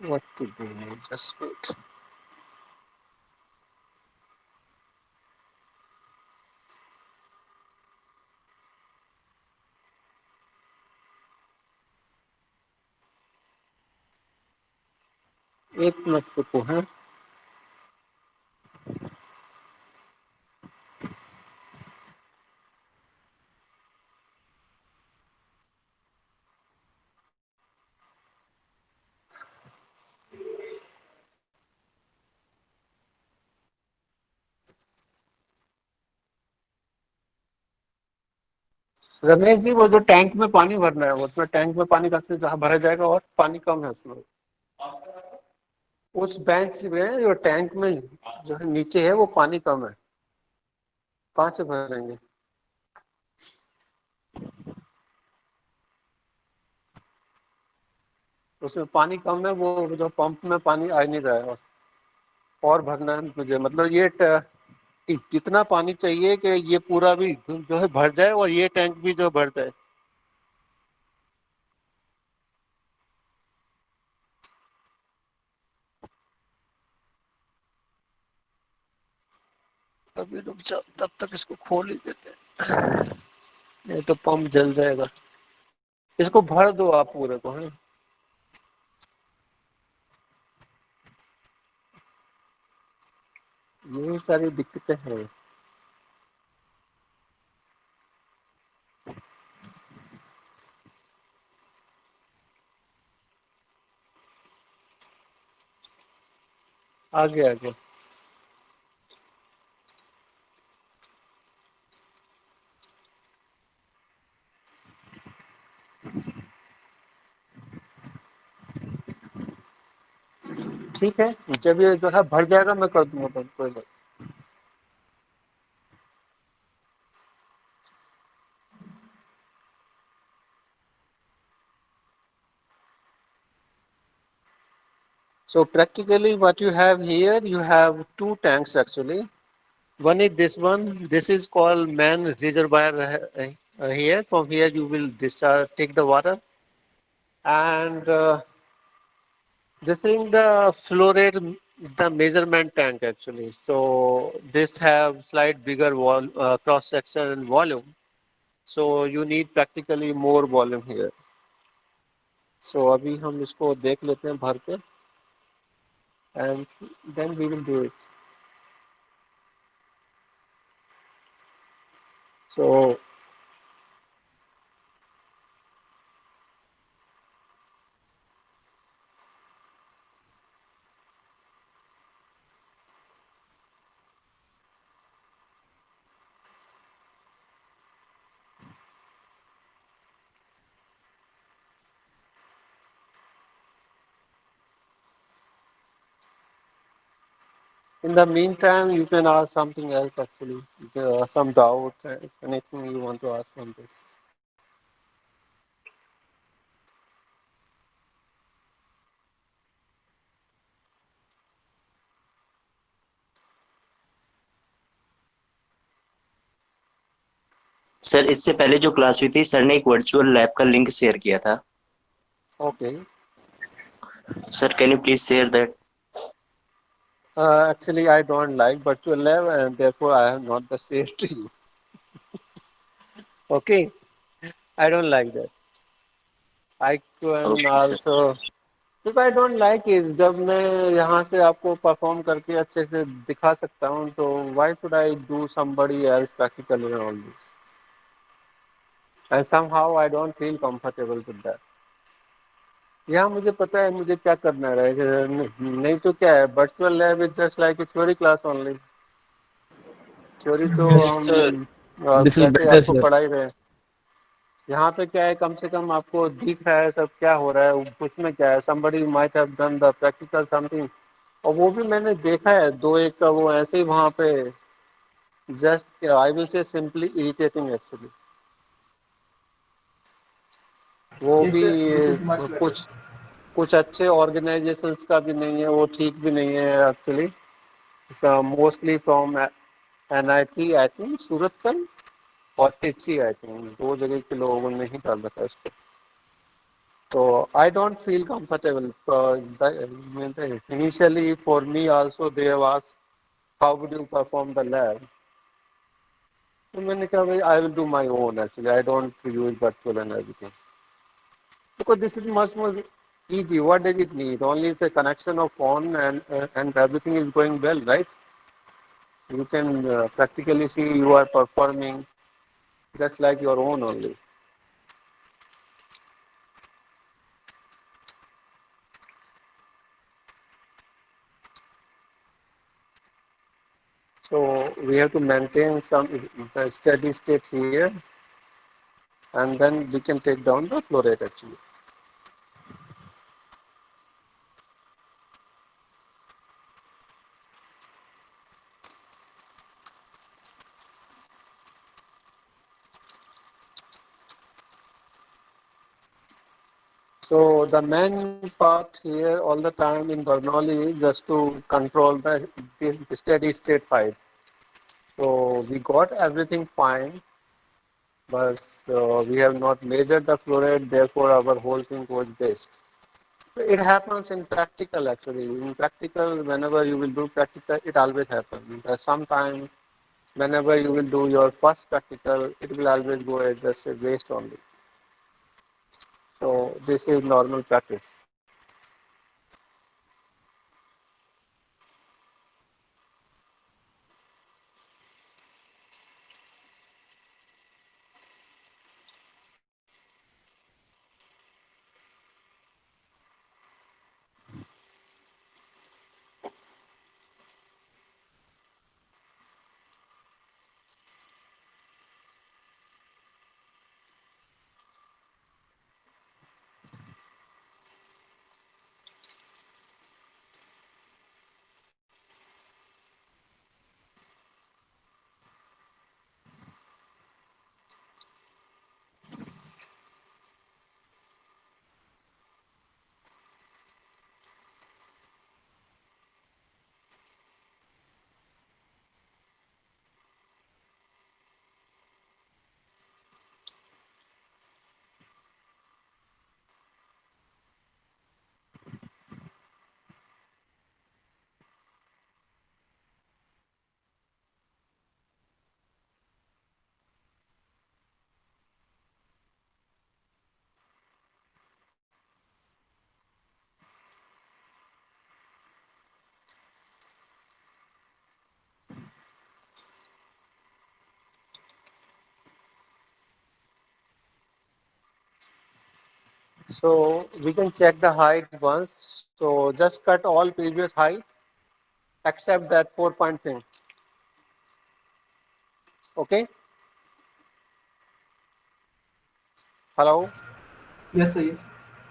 What to do? Just wait. एक मिनट रुको है. रमेश जी वो जो टैंक में पानी भरना है उसमें टैंक में पानी कैसे जहाँ भरा जाएगा और पानी कम है उसमें. उस बेंच में जो टैंक में जो है नीचे है वो पानी कम है. कहाँ से भरेंगे. उसमें पानी कम है वो जो पंप में पानी आ नहीं रहा है और भरना है मुझे. मतलब ये कितना पानी चाहिए कि ये पूरा भी जो है भर जाए और ये टैंक भी जो भर जाए. अभी रुक जाओ तब तक इसको खोल ही देते हैं नहीं तो पंप जल जाएगा. इसको भर दो आप पूरे को. है यही सारी दिक्कतें हैं. आगे आगे ठीक है. जब ये जो है भर जाएगा मैं कर दूंगा बंद. कोई बात. So practically what you have here, you have two tanks actually. One is this one. This is called main reservoir here. From here you will discharge, take the water. And this is the flow rate, the measurement tank actually. So this have slight bigger wall, cross section and volume. So you need practically more volume here. So अभी हम इसको देख लेते हैं भर के. and then we will do it. So in the meantime, you can ask something else actually, some doubt, anything you want to ask on this. Sir इससे पहले जो क्लास हुई थी सर ने एक वर्चुअल लैब का लिंक शेयर किया था. Okay. Sir can you please share that? Actually, I don't like virtual lab, and therefore I have not the same to you. Okay, I don't like that. I can okay sir. also. If I don't like is जब मैं यहाँ से आपको perform करके अच्छे से दिखा सकता हूँ तो why should I do somebody else practical in all this? And somehow I don't feel comfortable with that. यहाँ मुझे पता है मुझे क्या करना है नहीं तो क्या है virtual lab is just like a theory class only. Theory तो Yes, हम this is वैसे better, आपको sir. पढ़ा ही रहे हैं. यहाँ पे क्या है कम से कम आपको दिख रहा है सब क्या हो रहा है उसमें क्या है somebody might have done the practical something. और वो भी मैंने देखा है दो एक का वो ऐसे ही वहाँ पे just I will say simply irritating actually. वो Yes, भी sir. This is much better. कुछ कुछ अच्छे ऑर्गेनाइजेशंस का भी नहीं है वो ठीक भी नहीं है actually. Mostly from NIT I think Surathkal और ट्रिची आई थिंक दो जगह के लोगों ने ही डाल रखा है इसको. So I don't feel comfortable. Initially, for me also, they have asked, how would you perform the lab? So मैंने कहा भाई I will do my own actually. I don't use virtual and everything. Because this is much more easy. What does it need? Only it's a connection of phone and everything is going well, right? You can practically see you are performing just like your own only. So we have to maintain some steady state here, and then we can take down the flow rate actually. So the main part here all the time in Bernoulli is just to control the this steady state pipe. So we got everything fine, but we have not measured the flow rate, therefore our whole thing was waste. It happens in practical actually. In practical, whenever you will do practical, it always happens. Sometimes whenever you will do your first practical, it will always go as just a waste only. So this is normal practice. So we can check the height once. So just cut all previous height except that 4-point thing. Okay. Hello. Yes, sir. Yes.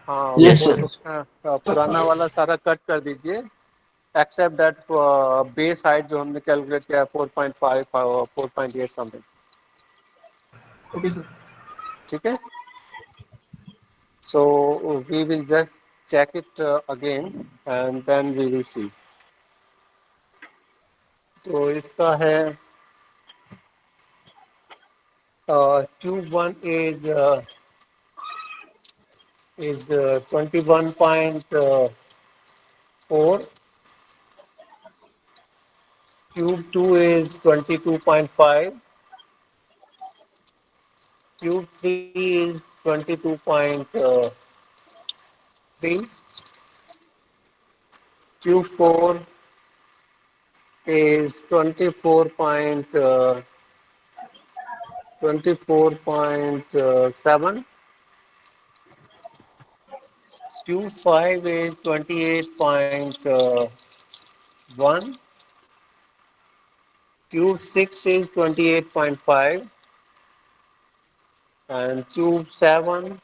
हाँ Yes, वो sir. पुराना वाला सारा cut कर दीजिए accept that base height जो हमने calculate किया है 4.5 4.8 समथिंग. Okay, sir. ठीक है. So we will just check it again and then we will see. तो इसका है tube 1 is 21.4. Tube 2 is 22.5. Tube 3 is 22.3. Tube 4 is 24.7. Tube 5 is 28.1. Tube 6 is 28.5. And tube 7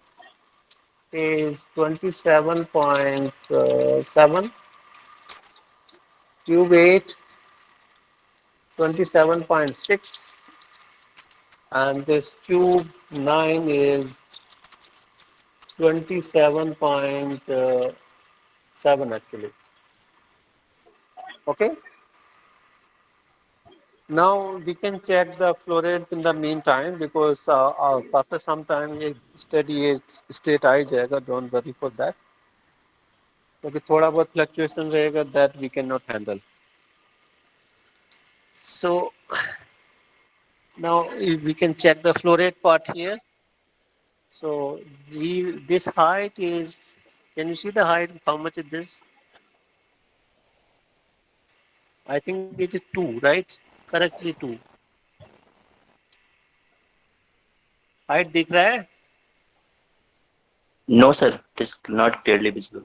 is 27.7. Tube 8, 27.6. And this tube 9 is 27.7 actually. Okay. Now we can check the flow rate in the meantime because after some time ये steady state आ ही जाएगा. Don't worry for that. क्योंकि थोड़ा बहुत fluctuation रहेगा that we cannot handle. So now we can check the flow rate part here. So this height is, can you see the height? How much is this? I think it is 2, right? Correctly 2. Height दिख रहा है? No, sir. It is not clearly visible.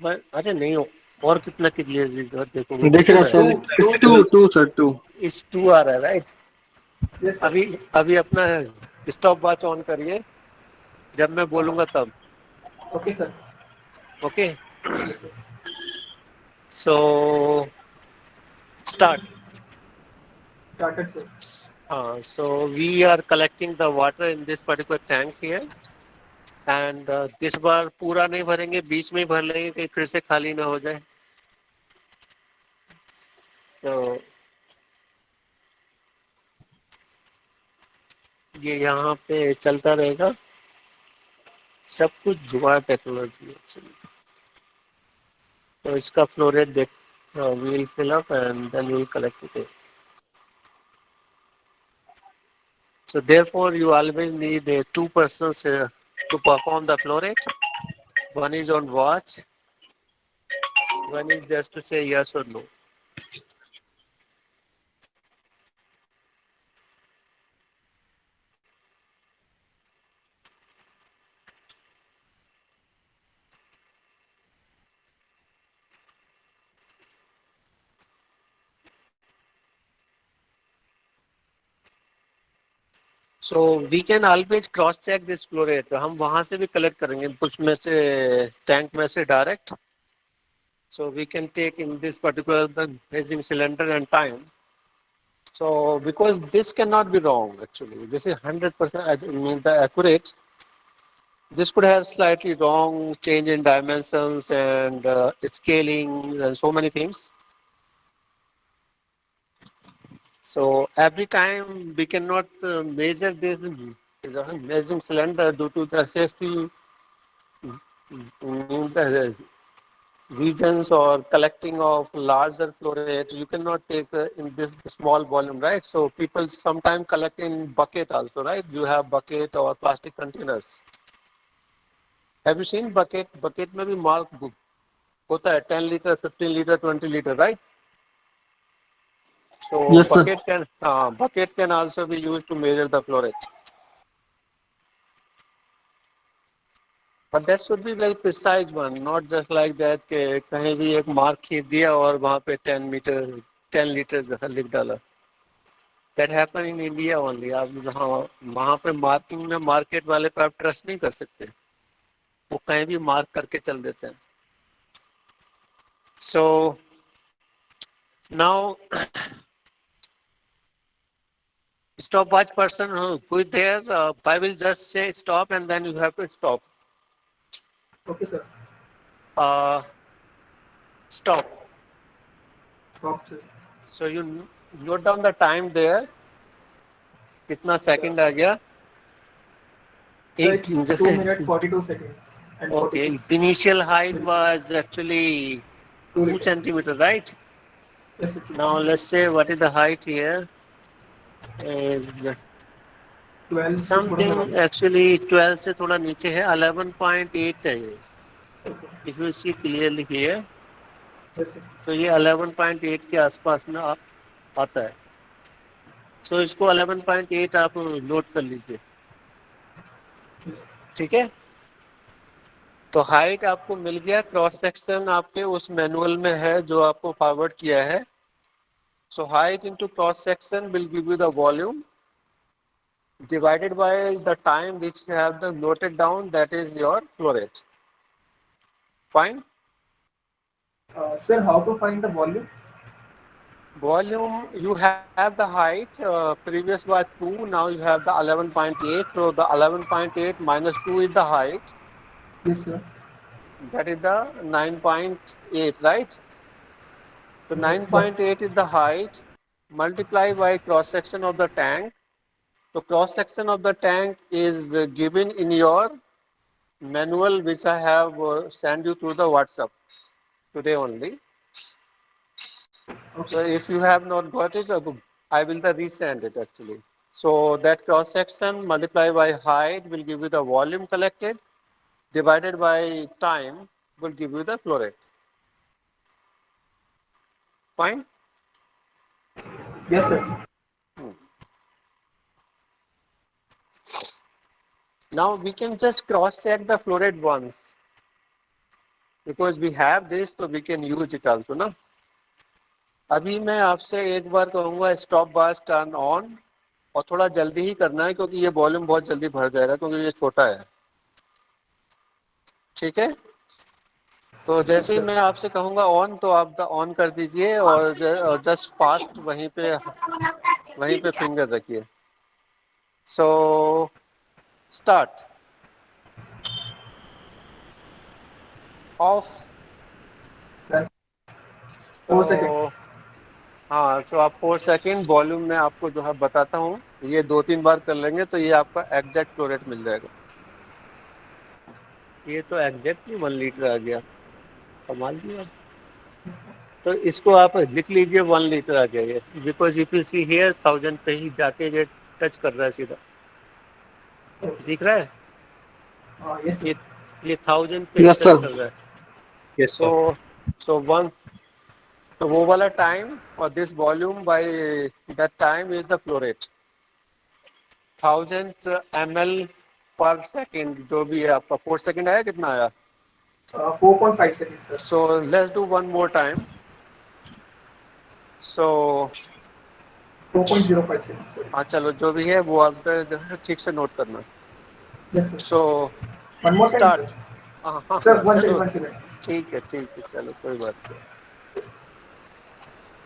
अरे नहीं हो. और कितना clear देखोगे दिख इसमें रहा है. Sir. Two, it's sir. Two sir 2. इस 2 आ रहा है राइट. Yes, sir. अभी अपना स्टॉप वॉच ऑन करिए जब मैं बोलूंगा तब. Okay, sir. Okay. Yes, sir. So start. Started, sir. So we are collecting the water in this particular tank here. And इस बार पूरा नहीं भरेंगे, बीच में ही भर लेंगे कहीं फिर से खाली ना हो जाए. सो ये यहाँ पे चलता रहेगा. सब कुछ जुगाड़ टेक्नोलॉजी है एक्चुअली. तो इसका फ्लो रेट देख, we will fill up and then we will collect it. So therefore you always need 2 persons to perform the flow rate. One is on watch, one is just to say yes or no. So we can always cross check this flow rate. हम वहाँ से भी collect करेंगे कुछ में से, tank में से direct. So we can take in this particular the measuring cylinder and time. So because this cannot be wrong actually, this is 100% I mean the accurate. This could have slightly wrong change in dimensions and scaling and so many things. So every time we cannot measure this measuring cylinder due to the safety in the regions or collecting of larger flow rate. You cannot take in this small volume, right? So people sometimes collect in bucket also, right? You have bucket or plastic containers. Have you seen bucket? Bucket में भी mark होता है 10 liter, 15 liter, 20 liter, right? So yes sir. bucket can also be used to measure the flow rate. But that should be very precise one, not just like that कि कहीं भी एक mark खींच दिया और वहाँ पे 10 लीटर जो है लिख डाला. That happen in India only. आप वहाँ पे मार्किंग में मार्केट वाले पे आप ट्रस्ट नहीं कर सकते. वो कहीं भी मार्क करके चल देते हैं. So now stopwatch person who is there, I will just say stop and then you have to stop. Okay, sir. Stop. Stop, sir. So you note down the time there. कितना second आ गया? Sir, it's 2 minutes 42 seconds and Okay, 46 initial height milliseconds. was actually 2 2 liters. centimeter, right? Yes, sir. 2 Now let's say what is the height here? Is 12 से थोड़ा something लगा. actually 12 से थोड़ा नीचे है, 11.8 है ये. Okay. If you see clearly here, Yes, sir. so ये 11.8 के आसपास में आता है. So इसको 11.8 आप नोट कर लीजिए. Yes, sir. ठीक है. तो हाइट आपको मिल गया. क्रॉस सेक्शन आपके उस मैनुअल में है जो आपको फॉरवर्ड किया है. So height into cross section will give you the volume divided by the time which you have the noted down, that is your flow rate. Fine. Sir, how to find the volume? Volume, you have the height, previous was 2, now you have the 11.8. So the 11.8 minus 2 is the height, Yes, sir. that is the 9.8, right? So But 9.8 is the height, multiply by cross section of the tank. So cross section of the tank is given in your manual which I have sent you through the WhatsApp today only. okay, So sir. if you have not got it, I will resend it actually. So that cross section multiplied by height will give you the volume collected, divided by time will give you the flow rate. Fine. Yes, sir. Now we can just cross check the flow rate once. Because we have this, so we can use it also, ना? अभी मैं आपसे एक बार कहूँगा stop watch turn on, और थोड़ा जल्दी ही करना है क्योंकि ये वॉल्यूम बहुत जल्दी भर जाएगा क्योंकि ये छोटा है. ठीक है. तो Yes, जैसे ही sir. मैं आपसे कहूँगा ऑन, तो आप ऑन कर दीजिए और जस्ट फास्ट वहीं पे फिंगर रखिए. So start. ऑफ. Then तो 4 seconds. हाँ, तो आप 4 सेकेंड वॉल्यूम में आपको जो है बताता हूँ, ये 2-3 बार कर लेंगे तो ये आपका एग्जैक्ट फ्लो रेट मिल जाएगा. ये तो एग्जैक्टली 1 लीटर आ गया. कमाल किया. तो इसको आप लिख लीजिए 1 लीटर आ गया ये, because if you see here 1000 पे ही जाके ये टच कर रहा है सीधा. Okay. दिख रहा है. Yes, sir. ये 1000 पे ही Yes, टच sir. कर रहा है. Yes, तो sir. सो वन, तो वो वाला टाइम और this volume by that time is the flow rate. 1000 ml पर सेकेंड जो भी है आपका. 4 सेकेंड आया, कितना आया? 4.5 seconds, sir. So let's do one more time. So 4.05 seconds, sorry. हाँ, चलो जो भी है वो आप ठीक से नोट करना. Yes, sir. सो One more time, sir. Start. हाँ हाँ Sir, हाँ, one second, चलो. one second. ठीक है, चलो कोई बात नहीं.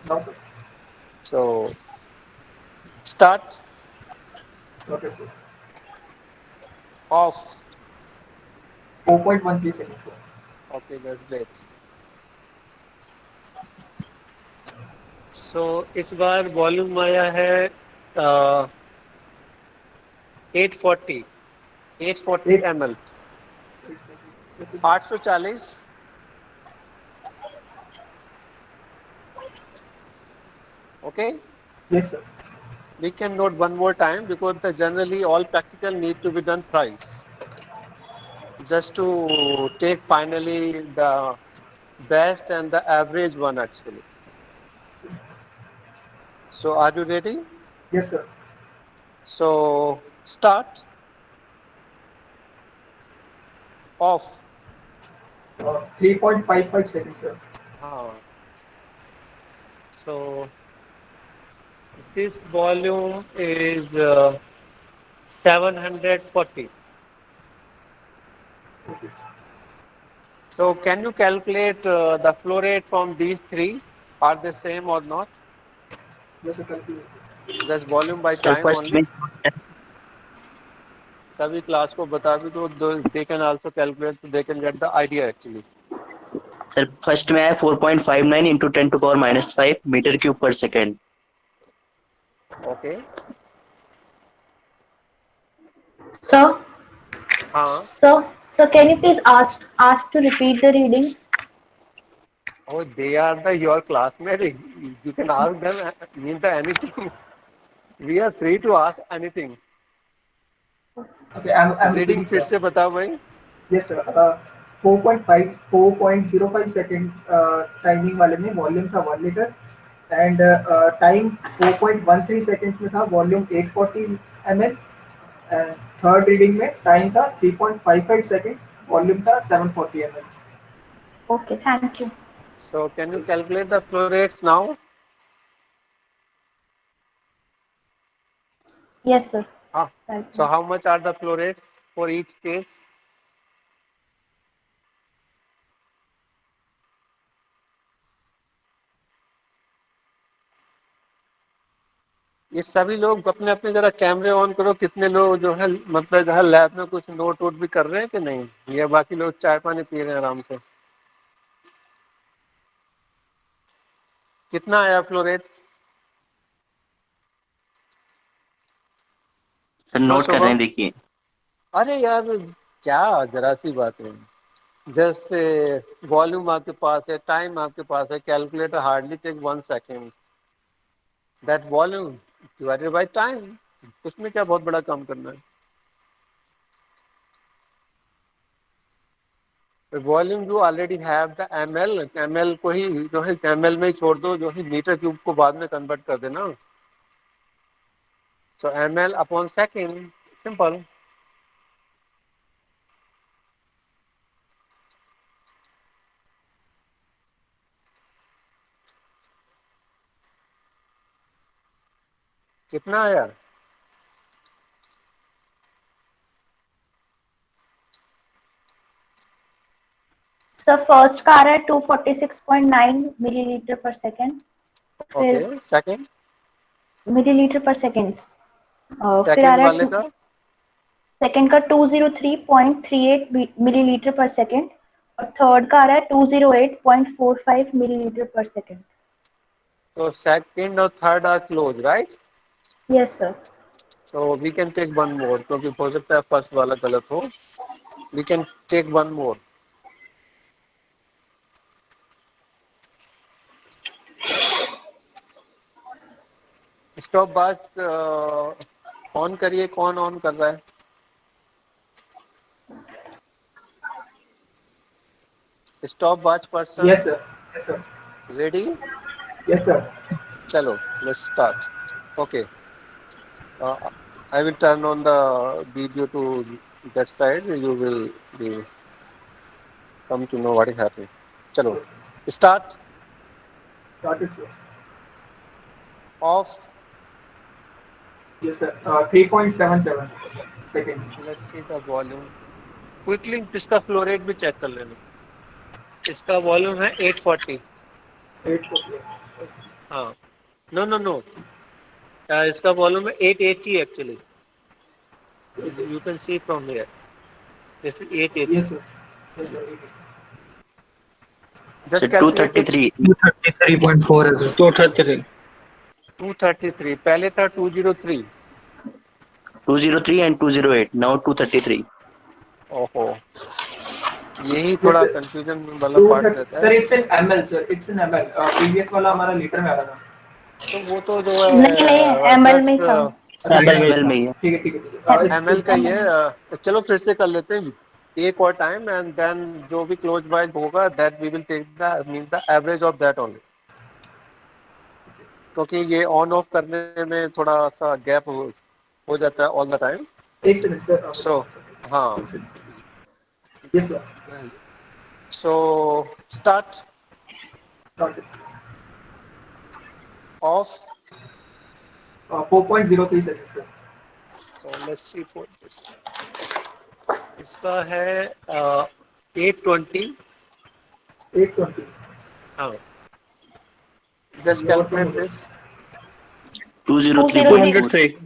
Now, sir. So start. Okay, sir. Off. 4.13 seconds, sir. Okay, that's great. So इस बार वॉल्यूम आया है 840 8. 840 ml. Okay, sir. 840. Okay. Yes, sir. We can note one more time because generally all practical need to be done thrice, just to take finally the best and the average one actually. So are you ready? Yes, sir. So start. Of 3.55 seconds, sir. हाँ. So this volume is 740. Okay, sir. So can you calculate the flow rate from these three? Are they same or not? Yes, sir. Calculate. Just volume by sir time first में only. सभी class को बता भी तो they can also calculate, they can get the idea actually. Sir first में है 4.59 into 10⁻⁻5 metre cube पर second. Okay. Sir, हाँ. sir, can you please ask to repeat the readings? Oh, they are your classmate. You can ask them mean anything. We are free to ask anything. Okay, I'm Reading repeating, फिर sir. से बताओ भाई. Yes, sir. 4.05 second timing वाले में volume था 1 litre and time 4.13 seconds में था volume 840 ml and third reading में टाइम था 3.55 सेकेंड्स वॉल्यूम था 740 ml. Okay, thank you. So can you calculate the flow rates now? Yes, sir. Ah. Right. So how much are the flow rates for each case? ये सभी लोग अपने अपने जरा कैमरे ऑन करो. कितने लोग जो है मतलब जो है लैब में कुछ नोट वोट भी कर रहे हैं कि नहीं, या बाकी लोग चाय पानी पी रहे हैं आराम से. कितना आया फ्लो रेट्स? सर लो नोट कर रहे शुभम. हैं देखिए. अरे यार क्या जरा सी बात है. जैसे वॉल्यूम आपके पास है, टाइम आपके पास है, calculator hardly take 1 second. That volume divided by time. उसमें क्या बहुत बड़ा काम करना है. Volume you already have the ML को ही जो है एमएल में ही छोड़ दो, जो है मीटर क्यूब को बाद में कन्वर्ट कर देना. सो एमएल अपॉन सेकेंड, सिंपल. कितना आया? Sir, first का आ रहा है 246.9 मिलीलीटर पर सेकेंड. फिर okay. Second millilitre per second. फिर आ सेकेंड रहा वाले है का सेकेंड का 203.38 मिलीलीटर पर सेकेंड. और थर्ड का आ रहा है 208.45 मिलीलीटर पर सेकेंड. तो सेकेंड और third are close, right? Yes sir. So we can take one more, क्योंकि हो सकता है फर्स्ट वाला गलत हो. We can take one more. Stop बात ऑन करिए. कौन ऑन कर रहा है? Stop watch person Yes, sir. Yes, sir. Ready? Yes, sir. चलो let's start. Okay. I will turn on the video to that side. You will be come to know what is happening. चलो start. Started, sir. Off. Yes, sir. 3.77 seconds. Let's see the volume. Quickly इसका flow rate भी check कर लेना. इसका volume है 840. 840. हाँ. No no no. इसका volume है 880 actually. You can see from here. This is 880. Yes, sir. Yes, sir. Just sir calculate it. 233. 233.4 है सर. 233. 233. पहले था 203. 203 एंड 208 नाउ 233. ओहो. यही Yes, थोड़ा sir. कंफ्यूजन वाला पार्ट 230. रहता Sir, है. it's in ml, sir. It's in ml. Previous वाला हाँ, हमारा लीटर में आ रहा था. तो वो तो जो नहीं नहीं, है एमएल में दस ही था. सर अच्छा, एमएल में ही है. ठीक है, ठीक है, ठीक है. It's एम एल का ही ML. है. चलो फिर से कर लेते हैं. एक और टाइम एंड देन जो भी क्लोज बाय होगा that we will take the mean the average of that only. क्योंकि ये ऑन ऑफ करने में थोड़ा सा गैप हो जाता है ऑल द टाइम. एक सेकंड सर. सो हाँ, एक second. Yes, sir. Right. So start Got it. off. 4.03 seconds, sir. So let's see for this. इसका है 820. 820. हाँ. Just Lower to calculate middle. this. 203.4. 203.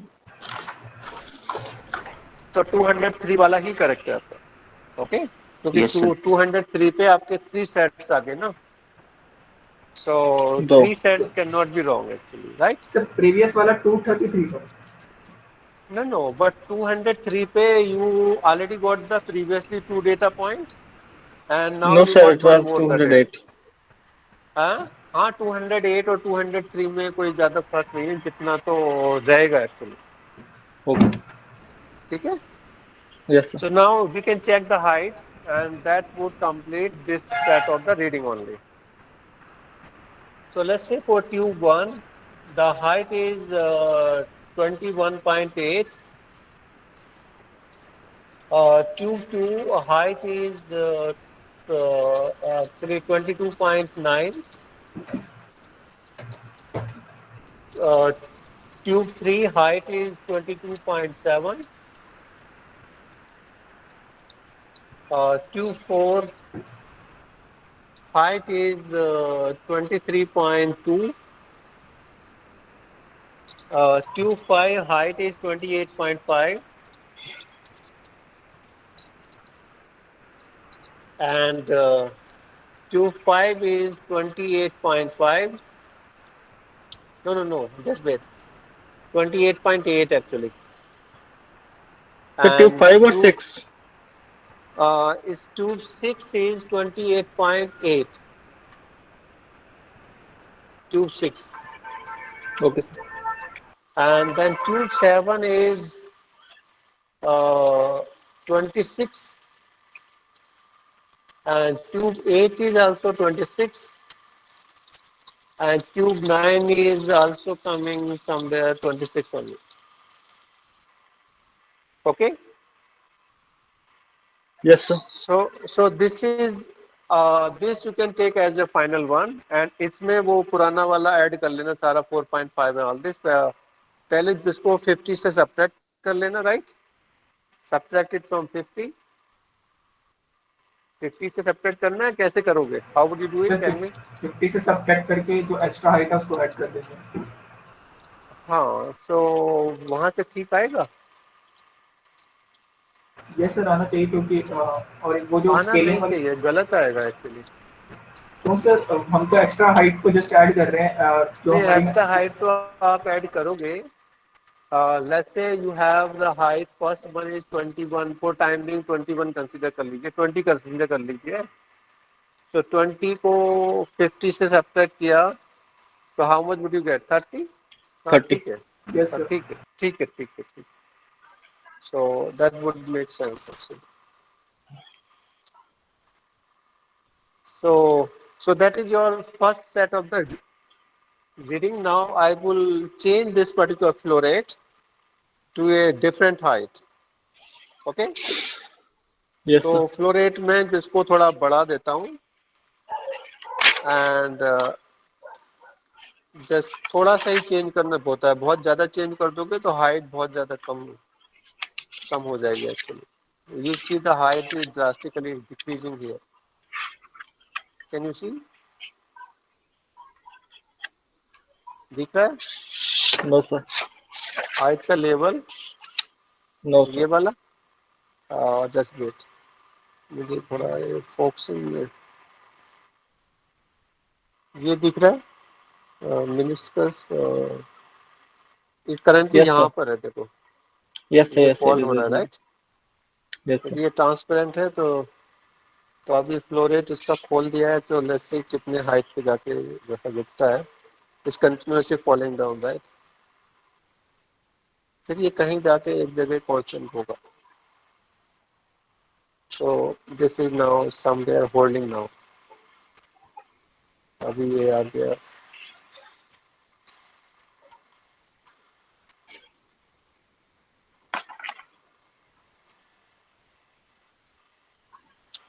तो 203 वाला ही करेक्ट है आपका. ओके. क्योंकि Yes, sir. 203 पे आपके 3 सेट्स आ गए ना. So दो. 3 sets cannot be wrong actually, right? Sir, previous वाला 233 था. No, but 203 पे you already got the previously 2 data point and now No you sir, got it one was more, that is. 208. हाँ हाँ, 208 और 203 में कोई ज्यादा फर्क नहीं है, जितना तो जाएगा एक्चुअली. Okay. ठीक है. Yes sir. So now we can check the height and that would complete this set of the reading only. So let's say for tube 1, the height is 21.8. Tube 2 height is actually 22.9. Uh, Tube 3 height is 22.7. Tube 4 height is 23.2. Tube 5 height is 28.5. And Tube 5 is 28.5. No, just wait. 28.8 actually. So tube And 5 or 6? is tube 6 is 28.8. Tube 6. Okay sir. And then tube 7 is uh, 26. And tube 8 is also 26. And tube 9 is also coming somewhere 26 only. Okay. Yes sir. So this is this you can take as a final one and इसमें वो पुराना वाला add कर लेना सारा 4.5 and all this. पहले इसको 50 से सब्ट्रैक्ट कर लेना, राइट. Subtract it from 50. 50 से सब्ट्रैक्ट करना है, कैसे करोगे? How would you do it, sir tell me. 50 से सब्ट्रैक्ट करके जो एक्स्ट्रा हाइट है उसको ऐड कर देते हैं. हाँ, सो वहां से ठीक आएगा. ये सर आना चाहिए क्योंकि और वो जो आना स्केलिंग नहीं वाली. चाहिए, गलत आएगा एक्चुअली. तो सर हम तो एक्स्ट्रा हाइट को जस्ट ऐड कर रहे हैं जो नहीं, हमारी. एक्स्ट्रा हाइट तो आप ऐड करोगे. Let's say you have the height, first one is 21, for time being 21 consider कर लीजिए, 20 consider कर लीजिए. तो 20 को 50 से सब्ट्रैक्ट किया तो how much would you get? 30. हाँ 30. ठीक है. यस हाँ, सर. ठीक है. So that would make sense actually. So that is your first set of the reading. Now I will change this particular flow rate to a different height. Okay. Yes तो sir. Flow rate में इसको थोड़ा बढ़ा देता हूँ and just थोड़ा सा ही change करना होता है. बहुत ज़्यादा चेंज कर दोगे तो हाइट बहुत ज़्यादा कम हो जाएगी actually. You see the height is drastically decreasing here. Can you see? दिख रहा है No sir. हाइट का लेवल? No sir. ये वाला. जस्ट वेट, मुझे थोड़ा फोकसिंग में ये दिख रहा है. मिनिस्कस करंटली Yes यहाँ sir. पर है, देखो Yes sir. ये Yes sir. It fall is हो रहा है, visible. राइट. Yes तो sir. ये ट्रांसपेरेंट है. तो अभी फ्लो रेट इसका खोल दिया है तो लेट्स से कितने हाइट पे जाके जैसा दिखता है. इस कंटिन्यूसली फॉलिंग डाउन, राइट. फिर ये कहीं जाके एक जगह कांस्टेंट होगा. तो this is now somewhere holding now. अभी ये आ गया.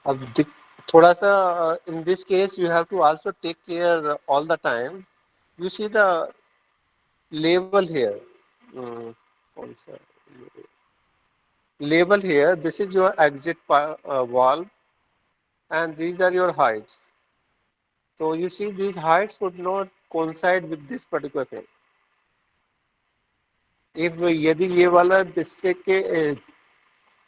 अब थोड़ा सा in this case you have to also take care all the time. You see the label here. कौन सा label here? This is your exit valve, and these are your heights. So you see these heights would not coincide with this particular thing. If यदि ये वाला इससे के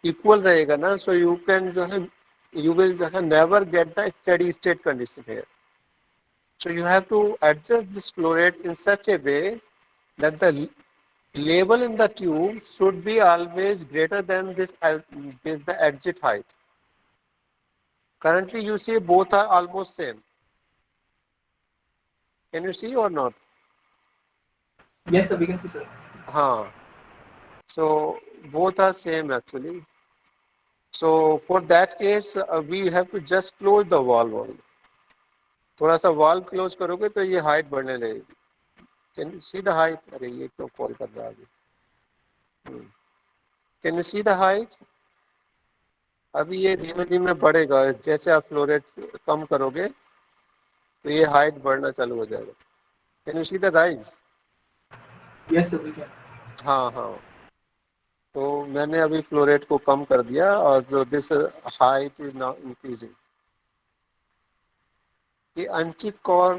equal रहेगा ना, so you can जो है you will never get the steady state condition here. So you have to adjust this flow rate in such a way that the level in the tube should be always greater than this the exit height. Currently you see both are almost same. Can you see or not? Yes, sir, we can see, sir. हाँ. So both are same actually. So for that case we have to just close the valve only. थोड़ा सा valve close करोगे तो ये height बढ़ने लगेगी. Can you see the height? अरे ये क्यों कॉल कर रहा है अभी? Can you see the height? अभी ये धीमे धीमे बढ़ेगा. जैसे आप फ्लो रेट कम करोगे तो ये हाइट बढ़ना चालू हो जाएगा. Can you see the rise? Yes, sir, we can. हाँ हाँ. तो मैंने अभी फ्लो रेट को कम कर दिया और जो this height is now increasing. ये Anchit Kaur,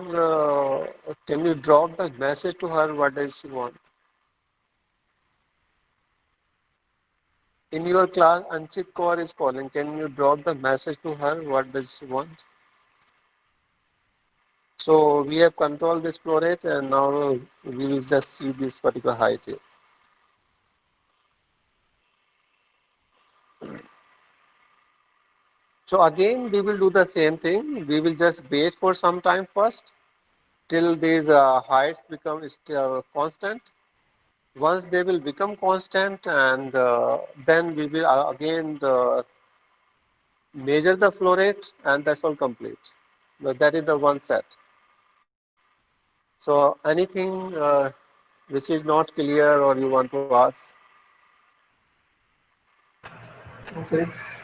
can you drop the message to her what does she want? In your class, Anchit Kaur is calling. Can you drop the message to her? What does she want? So we have controlled this flow rate, and now we will just see this particular height here. So again, we will do the same thing. We will just wait for some time first till these heights become constant. Once they will become constant, and then we will again measure the flow rate, and that's all complete. But that is the one set. So anything which is not clear or you want to ask? No, sir, it's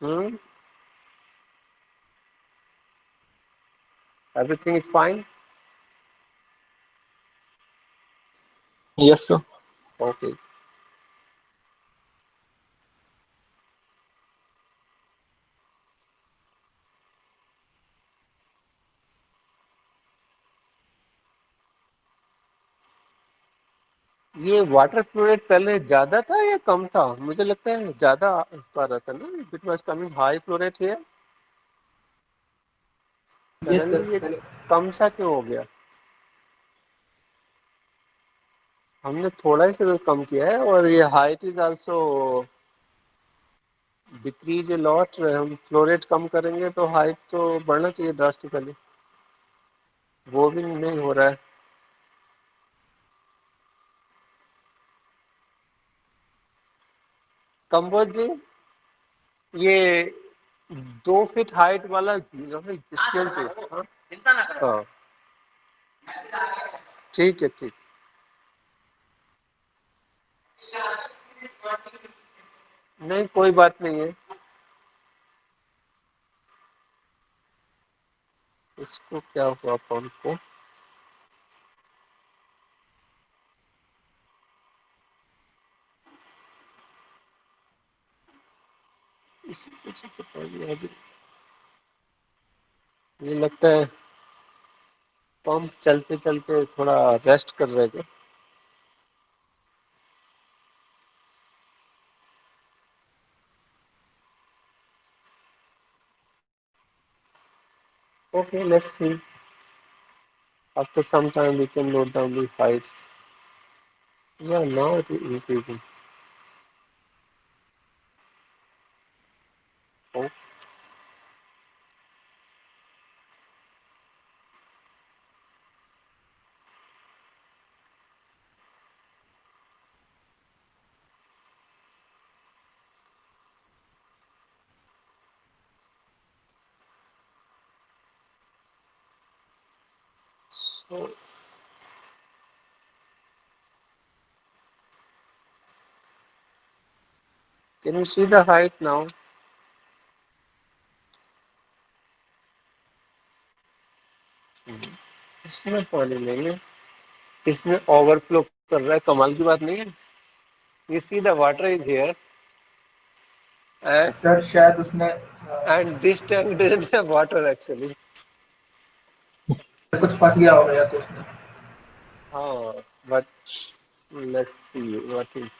Hmm? Everything is fine? Yes, sir. Okay. ये water flow rate पहले ज्यादा था या कम था? मुझे लगता है ज्यादा कर रहा था ना. It was coming high flow rate here. yes, sir. Suddenly ये कम सा क्यों हो गया? हमने थोड़ा ही से तो कम किया है, और ये height is also decrease a lot. हम फ्लोरेट कम करेंगे तो हाइट तो बढ़ना चाहिए ड्रास्टिकली. वो भी नहीं हो रहा है. कंबोज जी, ये 2 फीट हाइट वाला जो है स्केल चाहिए. हाँ ठीक है, ठीक. नहीं कोई बात नहीं है. इसको क्या हुआ फोन को? इसको कैसे पता है अभी? ये लगता है पंप चलते चलते थोड़ा रेस्ट कर रहे थे. Okay, let's see. After some time we can note down the heights. Yeah, now it is increasing. Oh. So Can you see the height now? इसमें पानी नहीं है, इसमें ओवरफ्लो कर रहा है, कमाल की बात नहीं है. You see the water is here, sir शायद उसने and this tank doesn't have water actually. कुछ फंस गया होगा या तो उसमें. But let's see what is.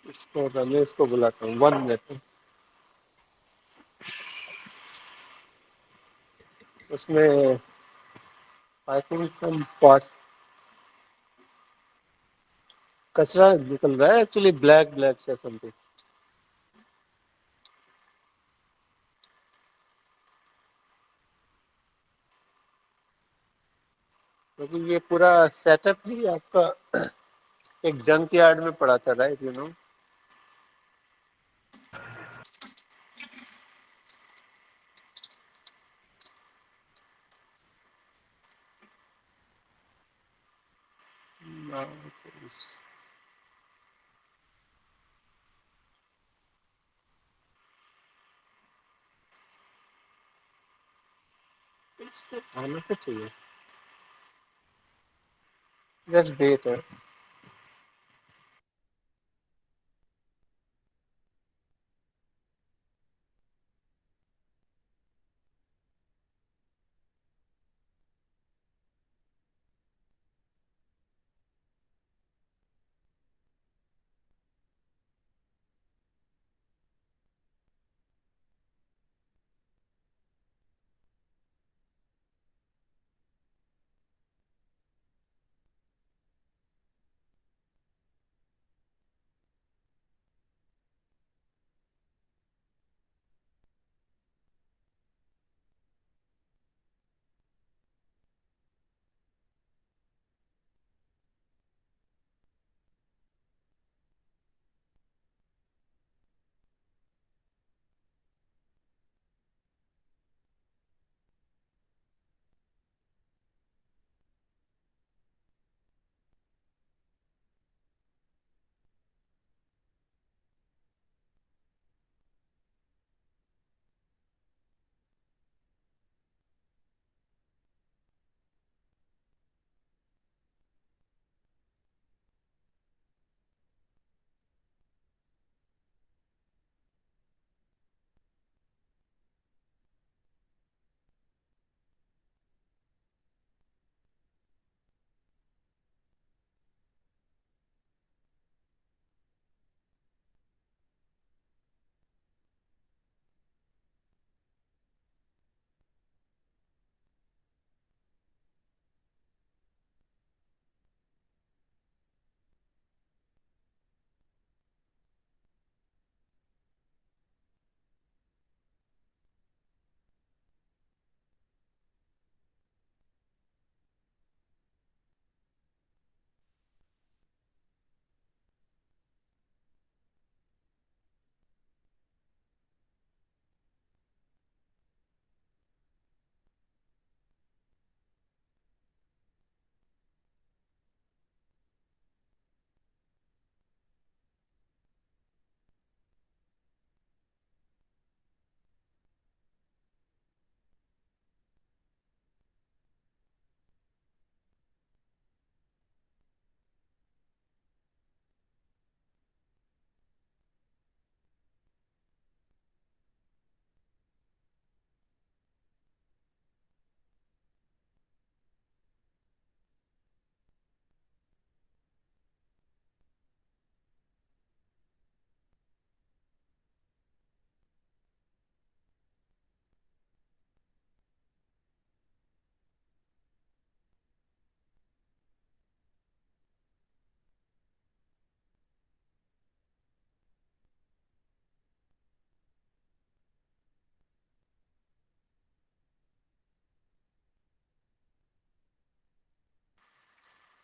इसको रमेश को बुलाता हूँ, 1 मिनट. उसमें आई थिंक सम पास कचरा निकल रहा है एक्चुअली, ब्लैक से समथिंग. क्योंकि ये पूरा सेटअप ही आपका एक जंक यार्ड में पड़ा था, राइट, यू नो. इसको आना तो चाहिए, जस्ट वेट है.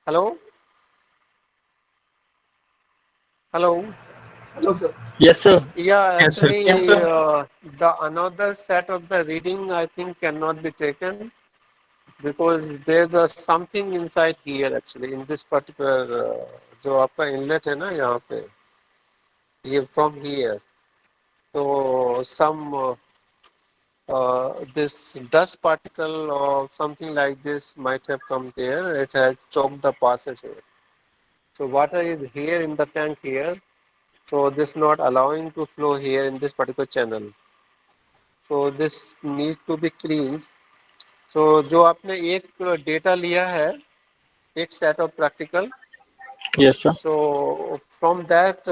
Hello hello. Hello sir. Yes, sir. Yeah, Yes, sir. actually, the another set of the reading I think cannot be taken. because there's a something inside here actually in this particular जो आपका inlet है ना यहाँ पे ये from here so some this dust particle or something like this might have come there. It has choked the passage here. So water is here in the tank here. So this not allowing to flow here in this particular channel. So this need to be cleaned. So जो आपने एक data लिया है एक set of practical. Yes, sir. So from that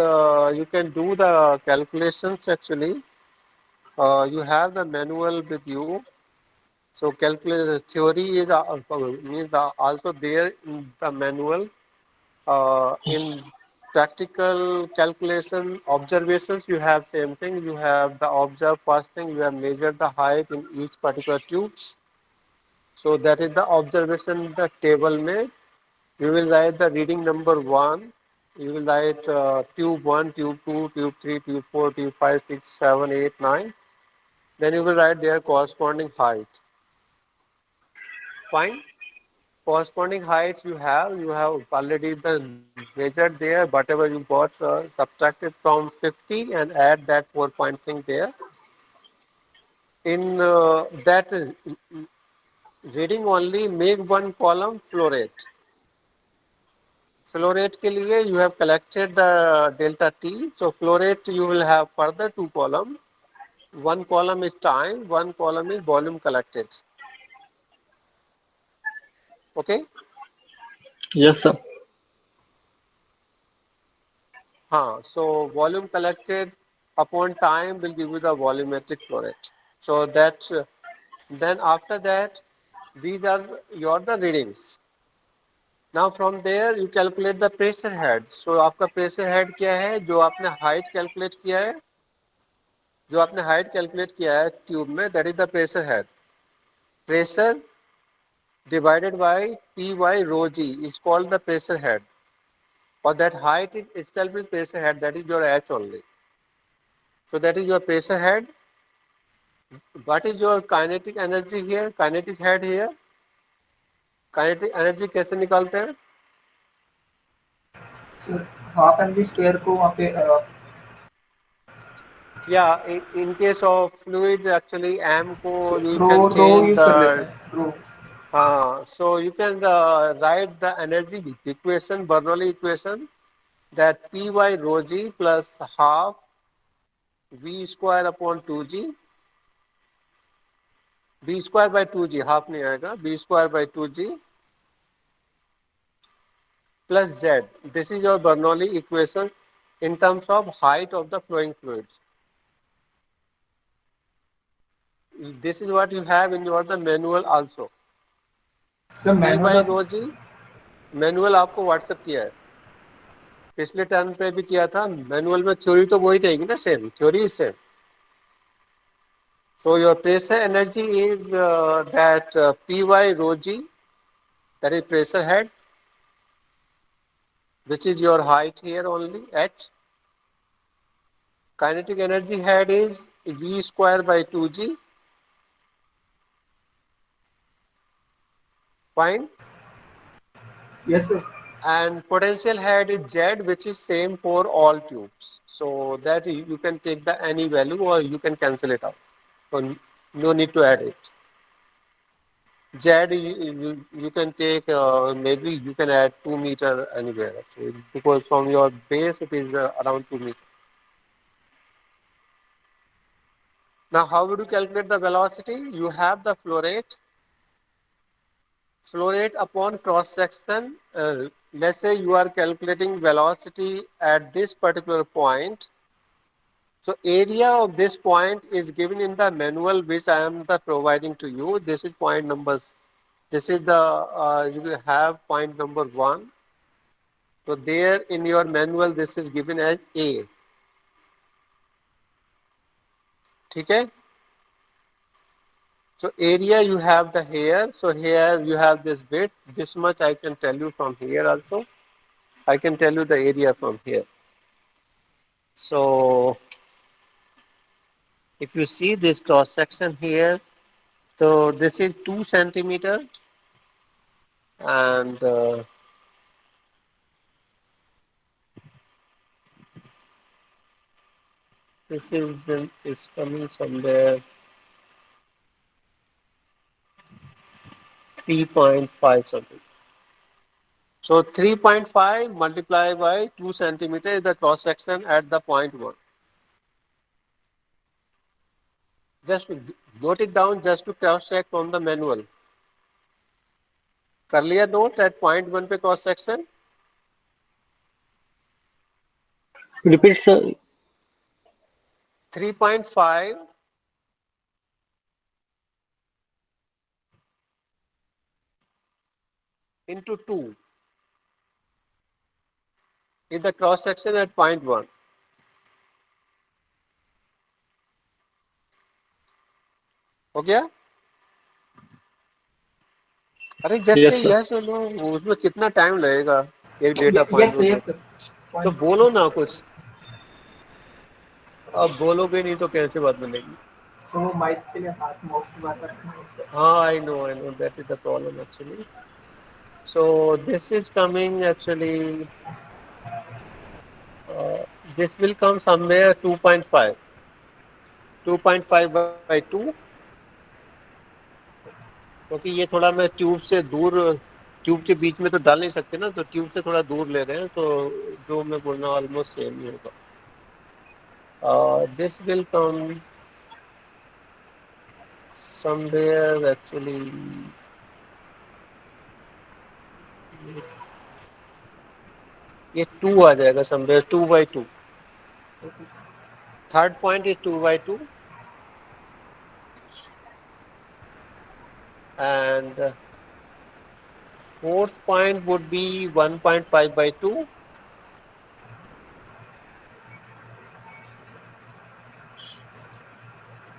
you can do the calculations actually. You have the manual with you. So calculate theory is means also there in the manual. In practical calculation observations, you have same thing. You have the observe first thing. You have measured the height in each particular tubes. So that is the observation the table में. You will write the reading number 1. You will write tube 1, tube 2, tube 3, tube 4, tube 5, 6, 7, 8, 9. Then you will write their corresponding height. Fine. Corresponding heights you have already the measured there, whatever you got subtracted from 50 and add that 4 point thing there. In that reading only make one column flow rate. Flow rate के लिए you have collected the delta T. So flow rate you will have further 2 columns. One column is time, one column is volume collected. Okay? Yes, sir. So volume collected upon time will give you the volumetric flow rate. So that then after that these are your the readings. Now from there you calculate the pressure head. So आपका pressure head क्या है जो आपने height calculate किया है जो आपने height calculate किया है tube में that is the pressure head. Pressure divided by Py rho g is called the pressure head. Or that height itself is pressure head, that is your H only. So that is your pressure head. What is your kinetic energy here? Kinetic head here. Kinetic energy कैसे निकालते हैं? Sir half m v square को वहाँ पे Yeah, in case of fluid, actually m को you रो can रो change use कर लेते the. हैं रो So you can write the energy equation, Bernoulli equation, that Py rho g plus half V square upon 2g, B square by 2g, half नहीं आएगा, B square by 2g plus Z. This is your Bernoulli equation in terms of height of the flowing fluids. This is what you have in your the manual also. Sir Py manual rho g manual आपको WhatsApp किया है पिछले term पे भी किया था manual में theory तो वही रहेगी ना same theory is same so your pressure energy is that Py rho g that is pressure head which is your height here only h kinetic energy head is V square by 2g fine yes sir and potential head is Z which is same for all tubes so that you can take the any value or you can cancel it out so no need to add it Z you can take maybe you can add 2 meter anywhere actually because from your base it is around 2 meter. Now how would you calculate the velocity? You have the flow rate. Flow rate upon cross section. Let's say you are calculating velocity at this particular point. So area of this point is given in the manual which I am providing to you. This is point numbers. This is the you will have point number 1. So there in your manual this is given as A. Okay? So area you have the here. So here you have this bit. This much I can tell you from here also. I can tell you the area from here. So if you see this cross section here, so this is 2 centimeter. and this is coming somewhere 3.5 something. So 3.5 multiplied by 2 centimeter is the cross section at the point 1. Just note it down just to cross check from the manual. कर लिया note at point 1 पे cross section. Repeat, sir. 3.5 into 2 is the cross section at point 1. हो गया? अरे जैसे Yes, sir. यह सुनो उसमें कितना टाइम लगेगा एक डेटा पॉइंट Yes, में yes, तो sir. तो Point. बोलो ना कुछ. अब बोलोगे नहीं तो कैसे बात बनेगी. So माइक के लिए हाथ माउस की बात रखना होता है. हाँ I know that is the problem actually. So this is coming actually uh, this will come somewhere 2.5 by 2 क्योंकि ये थोड़ा मैं ट्यूब से दूर ट्यूब के बीच में तो डाल नहीं सकते ना तो ट्यूब से थोड़ा दूर ले रहे हैं तो जो मैं बोल रहा हूँ ऑलमोस्ट सेम ही होगा. This will come somewhere actually ये 2 आ जाएगा somewhere 2 by 2. Okay, sir. Third point is 2 by 2 and fourth point would be 1.5 by 2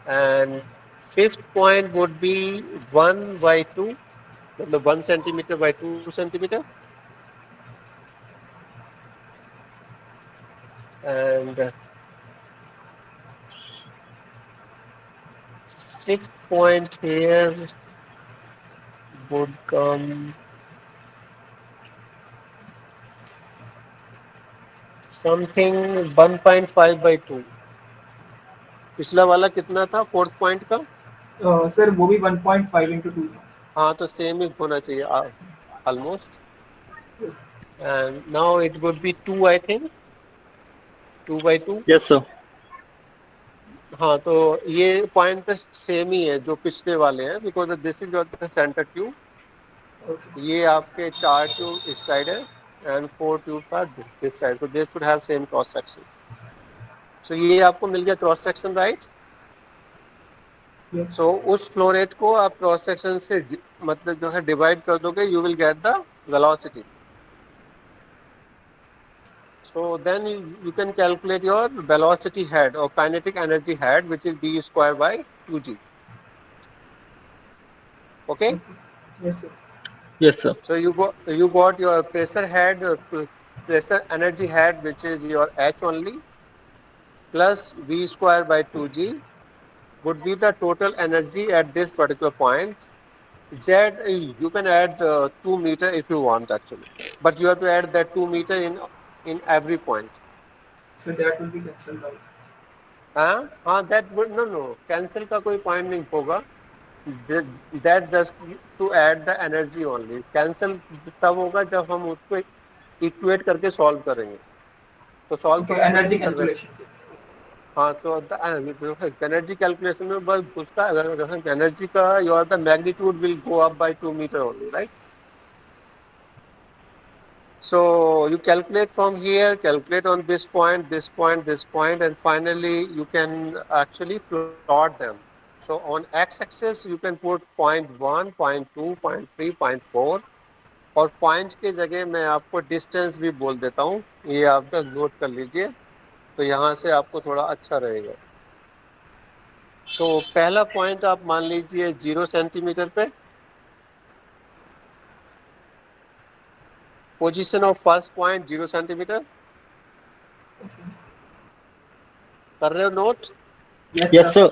and fifth point would be 1 by 2 मतलब 1 centimeter by 2 centimeter and sixth point here would come something 1.5 by 2. पिछला वाला कितना था fourth point का. Sir वो भी 1.5 into 2 था. हाँ तो सेम ही होना चाहिए almost and now it would be 2 I think 2 by 2. Yes, sir. हाँ तो ये पॉइंट सेम ही है जो पिछले वाले हैं because this is the centre tube. Okay. ये आपके 4 ट्यूब इस साइड है and 4 tube are this side. So they should have same cross section. So ये आपको मिल गया cross section right. Yes. So उस फ्लो रेट को आप क्रॉस सेक्शन से मतलब जो है डिवाइड कर दोगे you will get the velocity. So then you can calculate your velocity head or kinetic energy head which is b square by 2g. Okay. Yes, sir. Yes, sir. So you got your pressure head pressure energy head which is your h only plus v square by 2g would be the total energy at this particular point. Z you can add 2 meter if you want actually but you have to add that 2 meter in every point. So that will be cancelled out. हाँ that would no cancel का कोई point नहीं होगा. That just to add the energy only. Cancel तब होगा जब हम उसको इक्वेट करके सॉल्व करेंगे तो सॉल्व तो Okay, हम कुछ energy नहीं कर रहे. calculation. हाँ तो एनर्जी कैलकुलेशन में बस पूछता है अगर एनर्जी का your the magnitude will go up by 2 metre only right. So you calculate from here, calculate on this point, this point, this point, and finally you can actually plot them. So on x-axis you can put point 1, point 2, point 3, point 4 और point की जगह मैं आपको distance भी बोल देता हूँ. ये आप बस नोट कर लीजिए तो यहाँ से आपको थोड़ा अच्छा रहेगा. तो पहला पॉइंट आप मान लीजिए 0 सेंटीमीटर पे. Position of first point 0 centimetre. कर रहे हो note. Yes, Yes, sir. sir.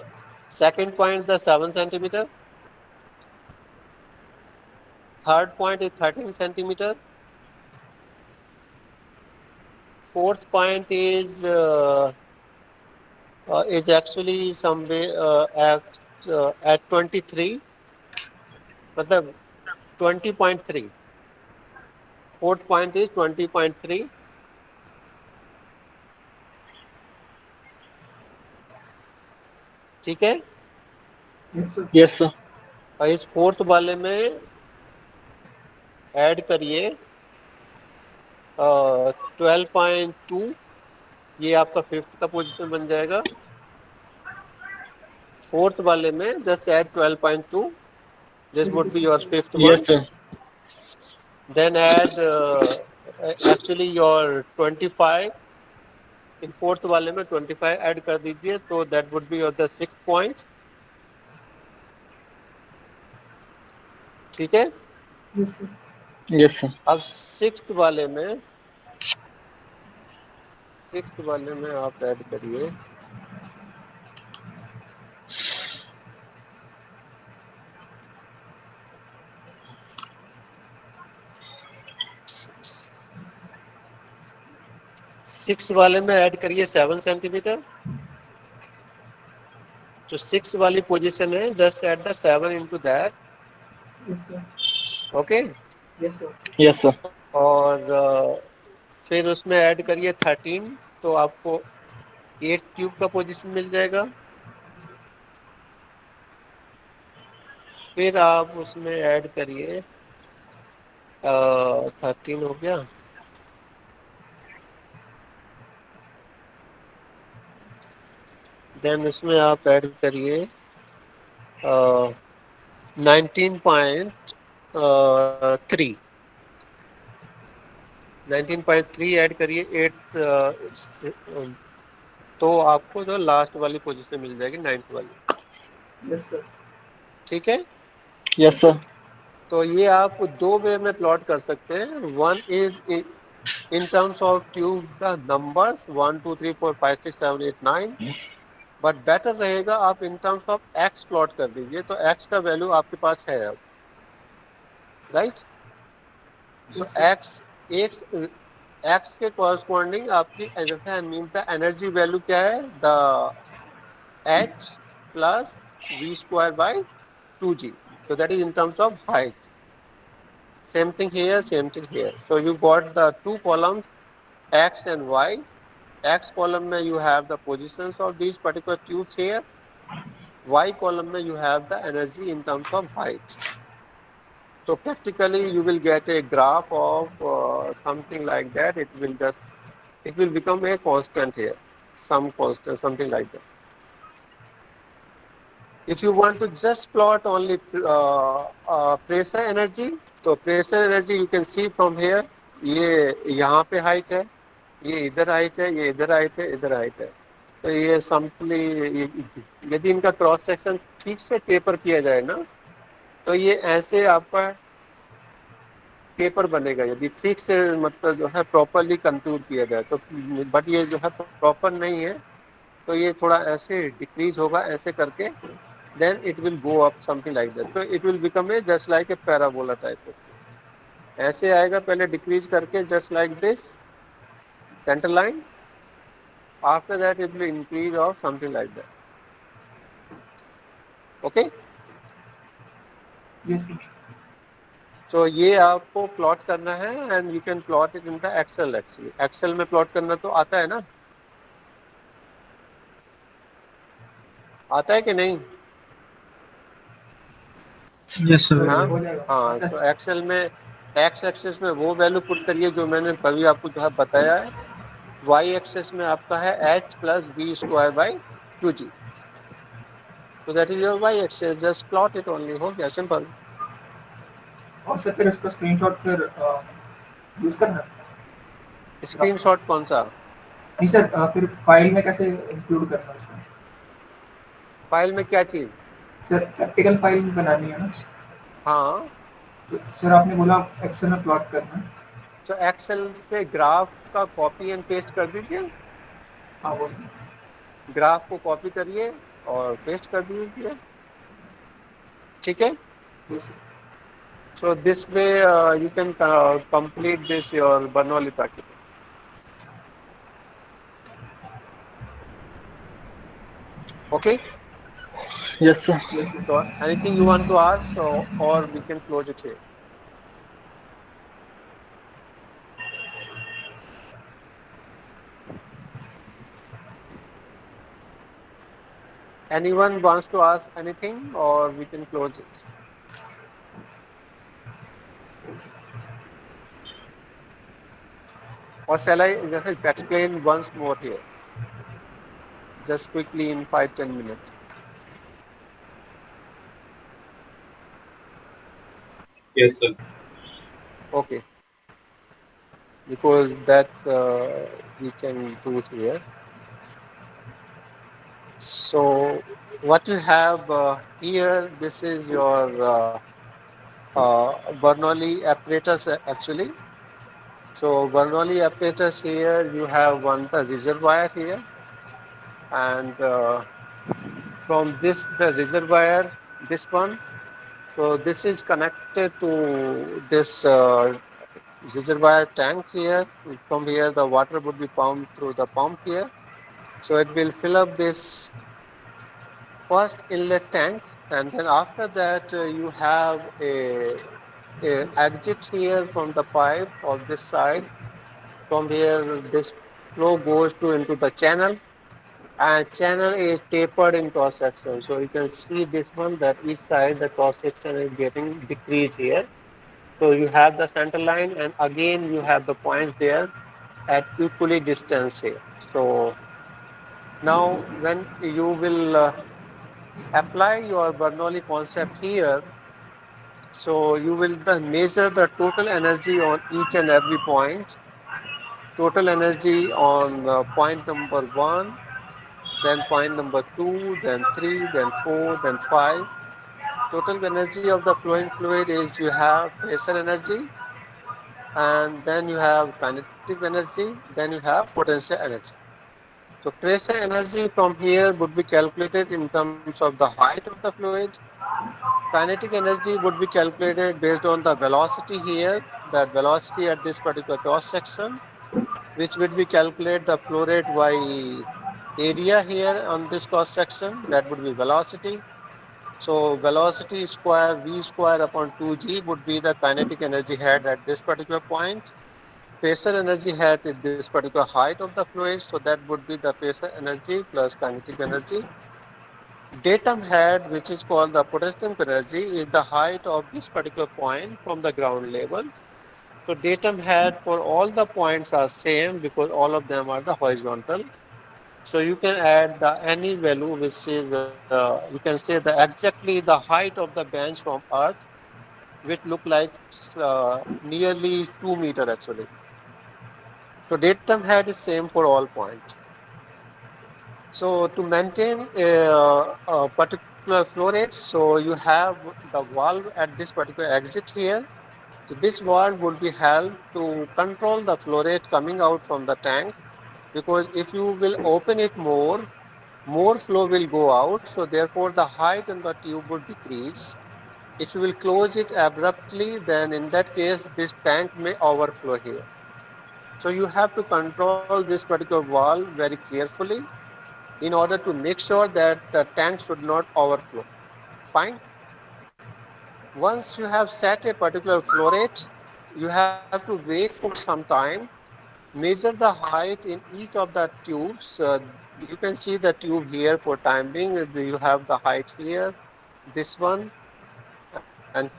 Second point the 7 centimeter. third point is 13 centimeter. Fourth point is actually somewhere at 23, मतलब 20.3. Fourth point is 20.3. ठीक है, Yes, sir. Yes, sir. और इस fourth वाले में ऐड करिए 12.2, ये आपका फिफ्थ का पोजीशन बन जाएगा. फोर्थ वाले में just add 12.2, this would be your fifth one. Yes, sir. Then add actually your 25. In fourth वाले में 25 ऐड कर दीजिए, तो that would be your the sixth point. ठीक है, Yes, sir. Yes, sir. अब सिक्स्थ वाले में आप ऐड करिए सिक्स वाले में ऐड करिए 7 सेंटीमीटर. जो सिक्स वाली पोजीशन है, just add the 7 into that. Yes, sir. Okay, Yes, sir. Yes, sir. और फिर उसमें ऐड करिए 13, तो आपको एट्थ क्यूब का पोजीशन मिल जाएगा. फिर आप उसमें ऐड करिए 13 हो गया. देन उसमें आप ऐड करिए 19.3. 19.3 ऐड करिए एट, तो आपको जो लास्ट वाली पोजीशन मिल जाएगी, नाइन्थ वाली. Yes, sir. ठीक है, Yes, sir. तो ये आप दो वे में प्लॉट कर सकते हैं. One is in terms of tube the numbers 1 2 3 4 5 6 7 8 9, but better रहेगा आप in terms of x plot कर दीजिए. तो एक्स का वैल्यू आपके पास है अब, right. So Yes, sir. X के कॉरस्पॉन्डिंग आपकी मीन द एनर्जी वैल्यू क्या है, the h plus v square by 2g. So that is in terms of height. Same thing here, same thing here. So you got the two columns, x and y. X column में you have the positions of these particular tubes here. Y column में you have the energy in terms of height. So practically you will get a graph of something like that. It will become a constant here, some constant, something like that. If you want to just plot only pressure energy, तो pressure energy you can see from here. ये यहाँ पे height है, ये इधर height है, ये इधर height है, इधर height है. तो ये सिंपली यदि इनका क्रॉस सेक्शन ठीक से टेपर किया जाए ना, तो ये ऐसे आपका पेपर बनेगा. यदि ठीक से मतलब जो है प्रॉपरली कंटूर किया जाए तो. बट ये जो है प्रॉपर नहीं है, तो ये थोड़ा ऐसे डिक्रीज होगा ऐसे करके. then it will go up something like that. So it will become a just like a parabola type of thing. ऐसे आएगा, पहले डिक्रीज करके just like this center line. After that it will increase or something like that. Okay. Yes, sir. So ये आपको plot करना है and you can plot it in the Excel actually. Excel में plot करना तो आता है ना, आता है कि नहीं? Yes, sir. हाँ हो जाएगा. हाँ. तो एक्सेल में एक्स एक्सेस में वो वैल्यू पुट करिए जो मैंने कभी आपको जो है बताया है. वाई एक्सेस में आपका है h plus b square by 2g. तो that is your y axis. Just plot it only, हो गया, सिंपल. और सर फिर उसका स्क्रीनशॉट फिर यूज करना है? स्क्रीनशॉट कौन सा? नहीं सर, फिर फाइल में कैसे इंक्लूड करना है उसको? फाइल में क्या चीज? सर प्रैक्टिकल फाइल बनानी है ना, हाँ, तो सर आपने बोला एक्सेल में प्लॉट करना है. तो एक्सेल से ग्राफ का कॉपी एंड पेस्ट कर दीजिए. हाँ वो. ग्राफ को कॉपी करिए और पेस्ट कर दीजिए. ठीक है. Yes, sir. So this way you can complete this your Bernoulli practical. Okay. Yes, sir. Yes, sir. So anything you want to ask, or we can close it here. Anyone wants to ask anything, or we can close it. Or shall I just explain once more here, just quickly in 5-10 minutes? Yes, sir. Okay, because that we can do here. So what you have here, this is your Bernoulli apparatus actually. So Bernoulli apparatus here, you have one the reservoir here, and from this the reservoir, this one. So this is connected to this reservoir tank here. From here, the water would be pumped through the pump here. So it will fill up this first inlet tank, and then after that you have a exit here from the pipe of this side. From here, this flow goes to into the channel, and channel is tapered in cross section. So you can see this one that each side the cross section is getting decreased here. So you have the center line, and again you have the points there at equally distance here. So now when you will apply your Bernoulli concept here, so you will measure the total energy on each and every point. Total energy on point number one, then point number two, then three, then four, then five. Total energy of the flowing fluid is you have pressure energy, and then you have kinetic energy, then you have potential energy. So pressure energy from here would be calculated in terms of the height of the fluid. Kinetic energy would be calculated based on the velocity here, that velocity at this particular cross section, which would be calculate the flow rate by area here on this cross section, that would be velocity. So velocity square v square upon 2g would be the kinetic energy had at this particular point. Pressure energy had at this particular height of the fluid, so that would be the pressure energy plus kinetic energy. Datum head, which is called the potential energy, is the height of this particular point from the ground level. So datum head for all the points are same because all of them are the horizontal. So you can add the any value which is you can say the exactly the height of the bench from Earth, which look like nearly 2 meter actually. So datum head is same for all points. So to maintain a particular flow rate, so you have the valve at this particular exit here. So this valve would be held to control the flow rate coming out from the tank, because if you will open it more flow will go out. So therefore the height in the tube would decrease. If you will close it abruptly, then in that case, this tank may overflow here. So you have to control this particular valve very carefully in order to make sure that the tank should not overflow. Fine. Once you have set a particular flow rate, you have to wait for some time, measure the height in each of the tubes. You can see the tube here for time being. You have the height here, this one, and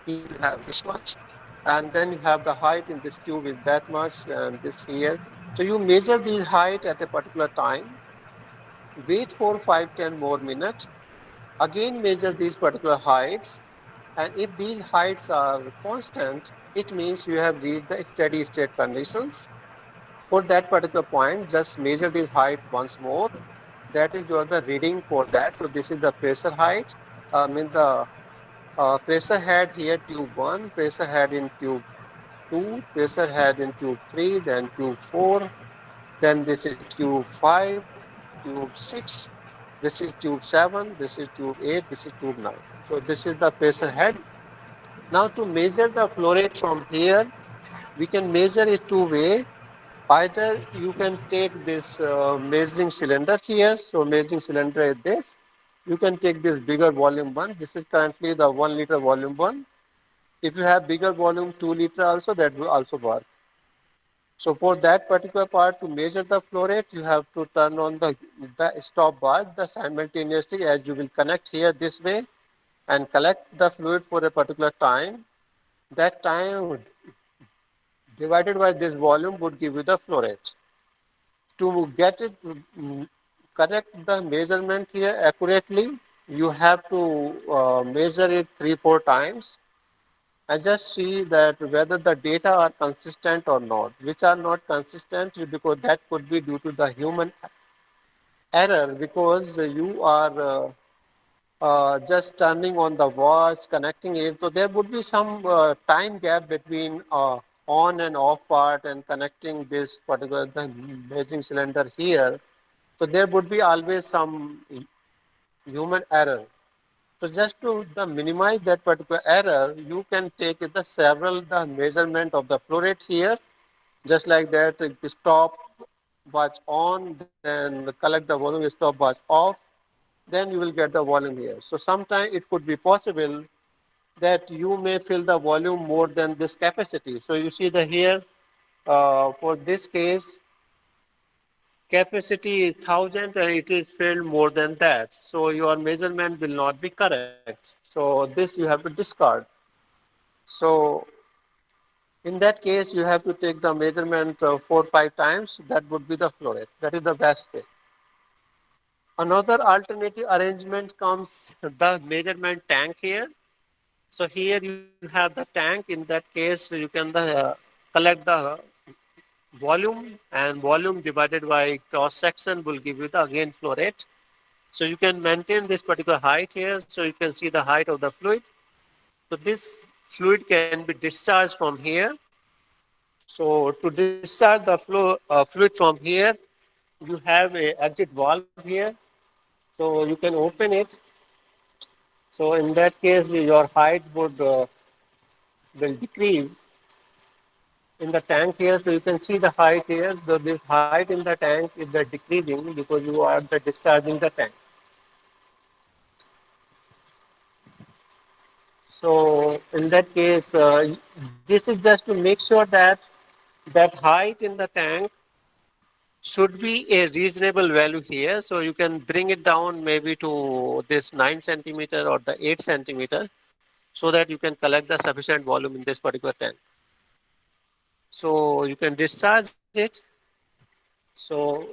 here you have this much. And then you have the height in this tube is that much, and this here. So you measure the height at a particular time, wait for 5-10 more minutes, again measure these particular heights, and if these heights are constant, it means you have reached the steady state conditions. For that particular point, just measure this height once more. That is your the reading for that. So this is the pressure height. I mean the pressure head here tube 1, pressure head in tube 2, pressure head in tube 3, then tube 4, then this is tube 5, tube 6, this is tube 7, this is tube 8, this is tube 9. So this is the pressure head. Now to measure the flow rate from here, we can measure it two way. Either you can take this measuring cylinder here. So measuring cylinder is this. You can take this bigger volume one. This is currently the 1 liter volume one. If you have bigger volume 2 liter also, that will also work. So for that particular part to measure the flow rate, you have to turn on the stopwatch the simultaneously as you will connect here this way and collect the fluid for a particular time. That time divided by this volume would give you the flow rate. To get it correct the measurement here accurately, you have to measure it 3-4 times and just see that whether the data are consistent or not. Which are not consistent because that could be due to the human error because you are just turning on the watch, connecting it. So there would be some time gap between on and off part and connecting this particular the measuring cylinder here. So there would be always some human error. So just to the minimize that particular error, you can take the several the measurement of the flow rate here, just like that. Stop watch on, then collect the volume. Stop watch off, then you will get the volume here. So sometimes it could be possible that you may fill the volume more than this capacity. So you see the here for this case capacity is 1000 and it is filled more than that. So your measurement will not be correct. So this you have to discard. So in that case, you have to take the measurement 4-5 times. That would be the flow rate. That is the best way. Another alternative arrangement comes the measurement tank here. So here you have the tank. In that case, you can collect the volume and volume divided by cross section will give you the again flow rate. So you can maintain this particular height here. So you can see the height of the fluid. So this fluid can be discharged from here. So to discharge the fluid from here, you have a exit valve here. So you can open it. So in that case, your height would will decrease in the tank here. So you can see the height here. So this height in the tank is the decreasing because you are the discharging the tank. So in that case, this is just to make sure that that height in the tank should be a reasonable value here. So you can bring it down maybe to this 9 centimeter or the 8 centimeter so that you can collect the sufficient volume in this particular tank. So you can discharge it. So,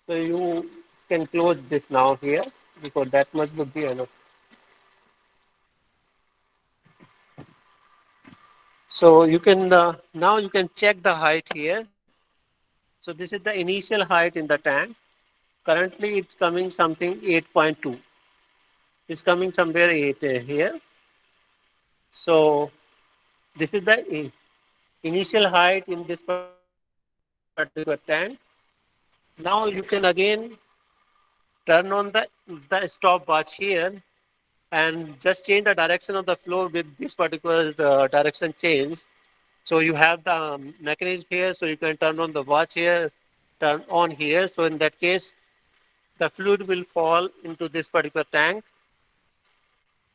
so you can close this now here because that much would be enough. So you can now you can check the height here. So this is the initial height in the tank. Currently it's coming something 8.2. It's coming somewhere 8 here. So this is the initial height in this particular tank. Now you can again turn on the stopwatch here and just change the direction of the flow with this particular direction change. So you have the mechanism here, so you can turn on the watch here, turn on here. So in that case, the fluid will fall into this particular tank,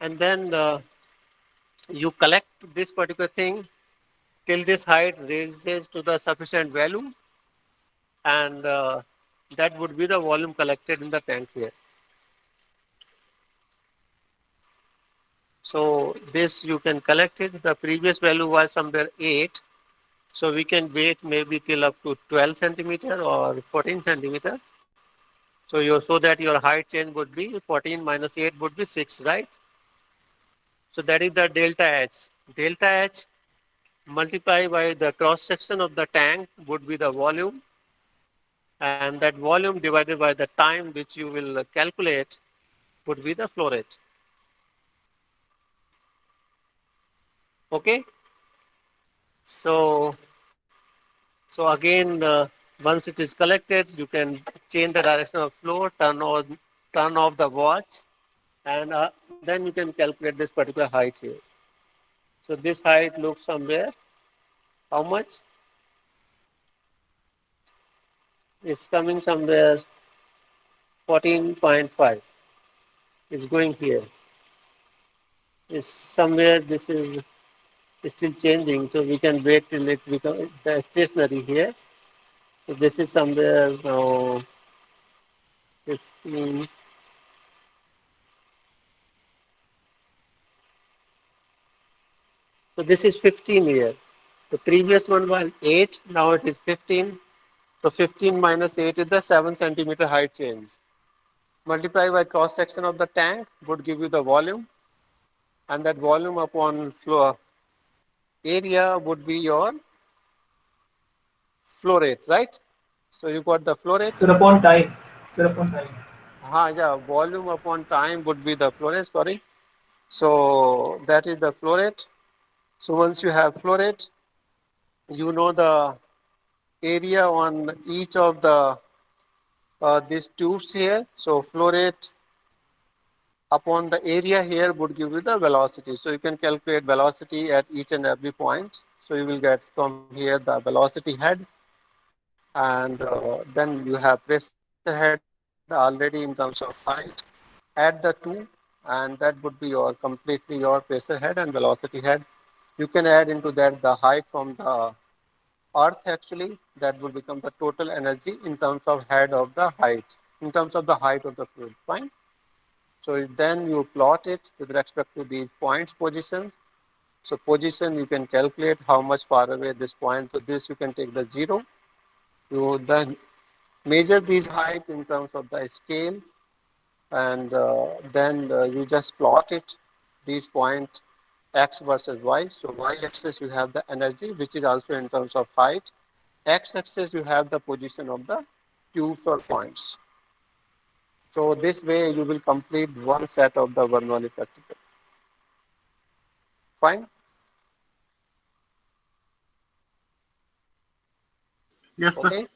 and then you collect this particular thing till this height raises to the sufficient value, and that would be the volume collected in the tank here. So this you can collect it. The previous value was somewhere 8. So we can wait maybe till up to 12 centimeter or 14 centimeter. So that your height change would be 14 minus 8 would be 6, right? So that is the delta H. Delta H multiplied by the cross section of the tank would be the volume, and that volume divided by the time which you will calculate would be the flow rate. Okay. So again, Once it is collected, you can change the direction of flow, turn off the watch, and then you can calculate this particular height here. So this height looks somewhere, how much? It's coming somewhere 14.5. It's going here. It's somewhere, this is still changing, so we can wait till it becomes stationary here. So this is somewhere now 15. So this is 15 here. The previous one was 8, now it is 15. So 15 minus 8 is the 7 centimeter height change. Multiply by cross section of the tank would give you the volume, and that volume upon flow area would be your flow rate, right? So you got the flow rate. Sir, upon time. Sir, upon time. Yeah, volume upon time would be the flow rate, sorry. So that is the flow rate. So once you have flow rate, you know the area on each of the these tubes here. So flow rate upon the area here would give you the velocity. So you can calculate velocity at each and every point. So you will get from here the velocity head, and then you have pressure head already in terms of height. Add the two, and that would be your completely your pressure head and velocity head. You can add into that the height from the earth actually. That will become the total energy in terms of head of the height, in terms of the height of the fluid. Fine. So then you plot it with respect to these points positions. So position you can calculate how much far away this point. So this you can take the 0. You then measure these height in terms of the scale, and then you just plot it, these points x versus y. So y axis you have the energy, which is also in terms of height. X axis you have the position of the tubes or points. So this way you will complete one set of the Bernoulli practical. Fine. Yes, sir. Okay.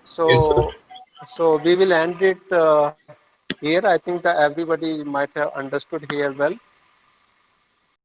Yes, sir. So we will end it here. I think that everybody might have understood here well.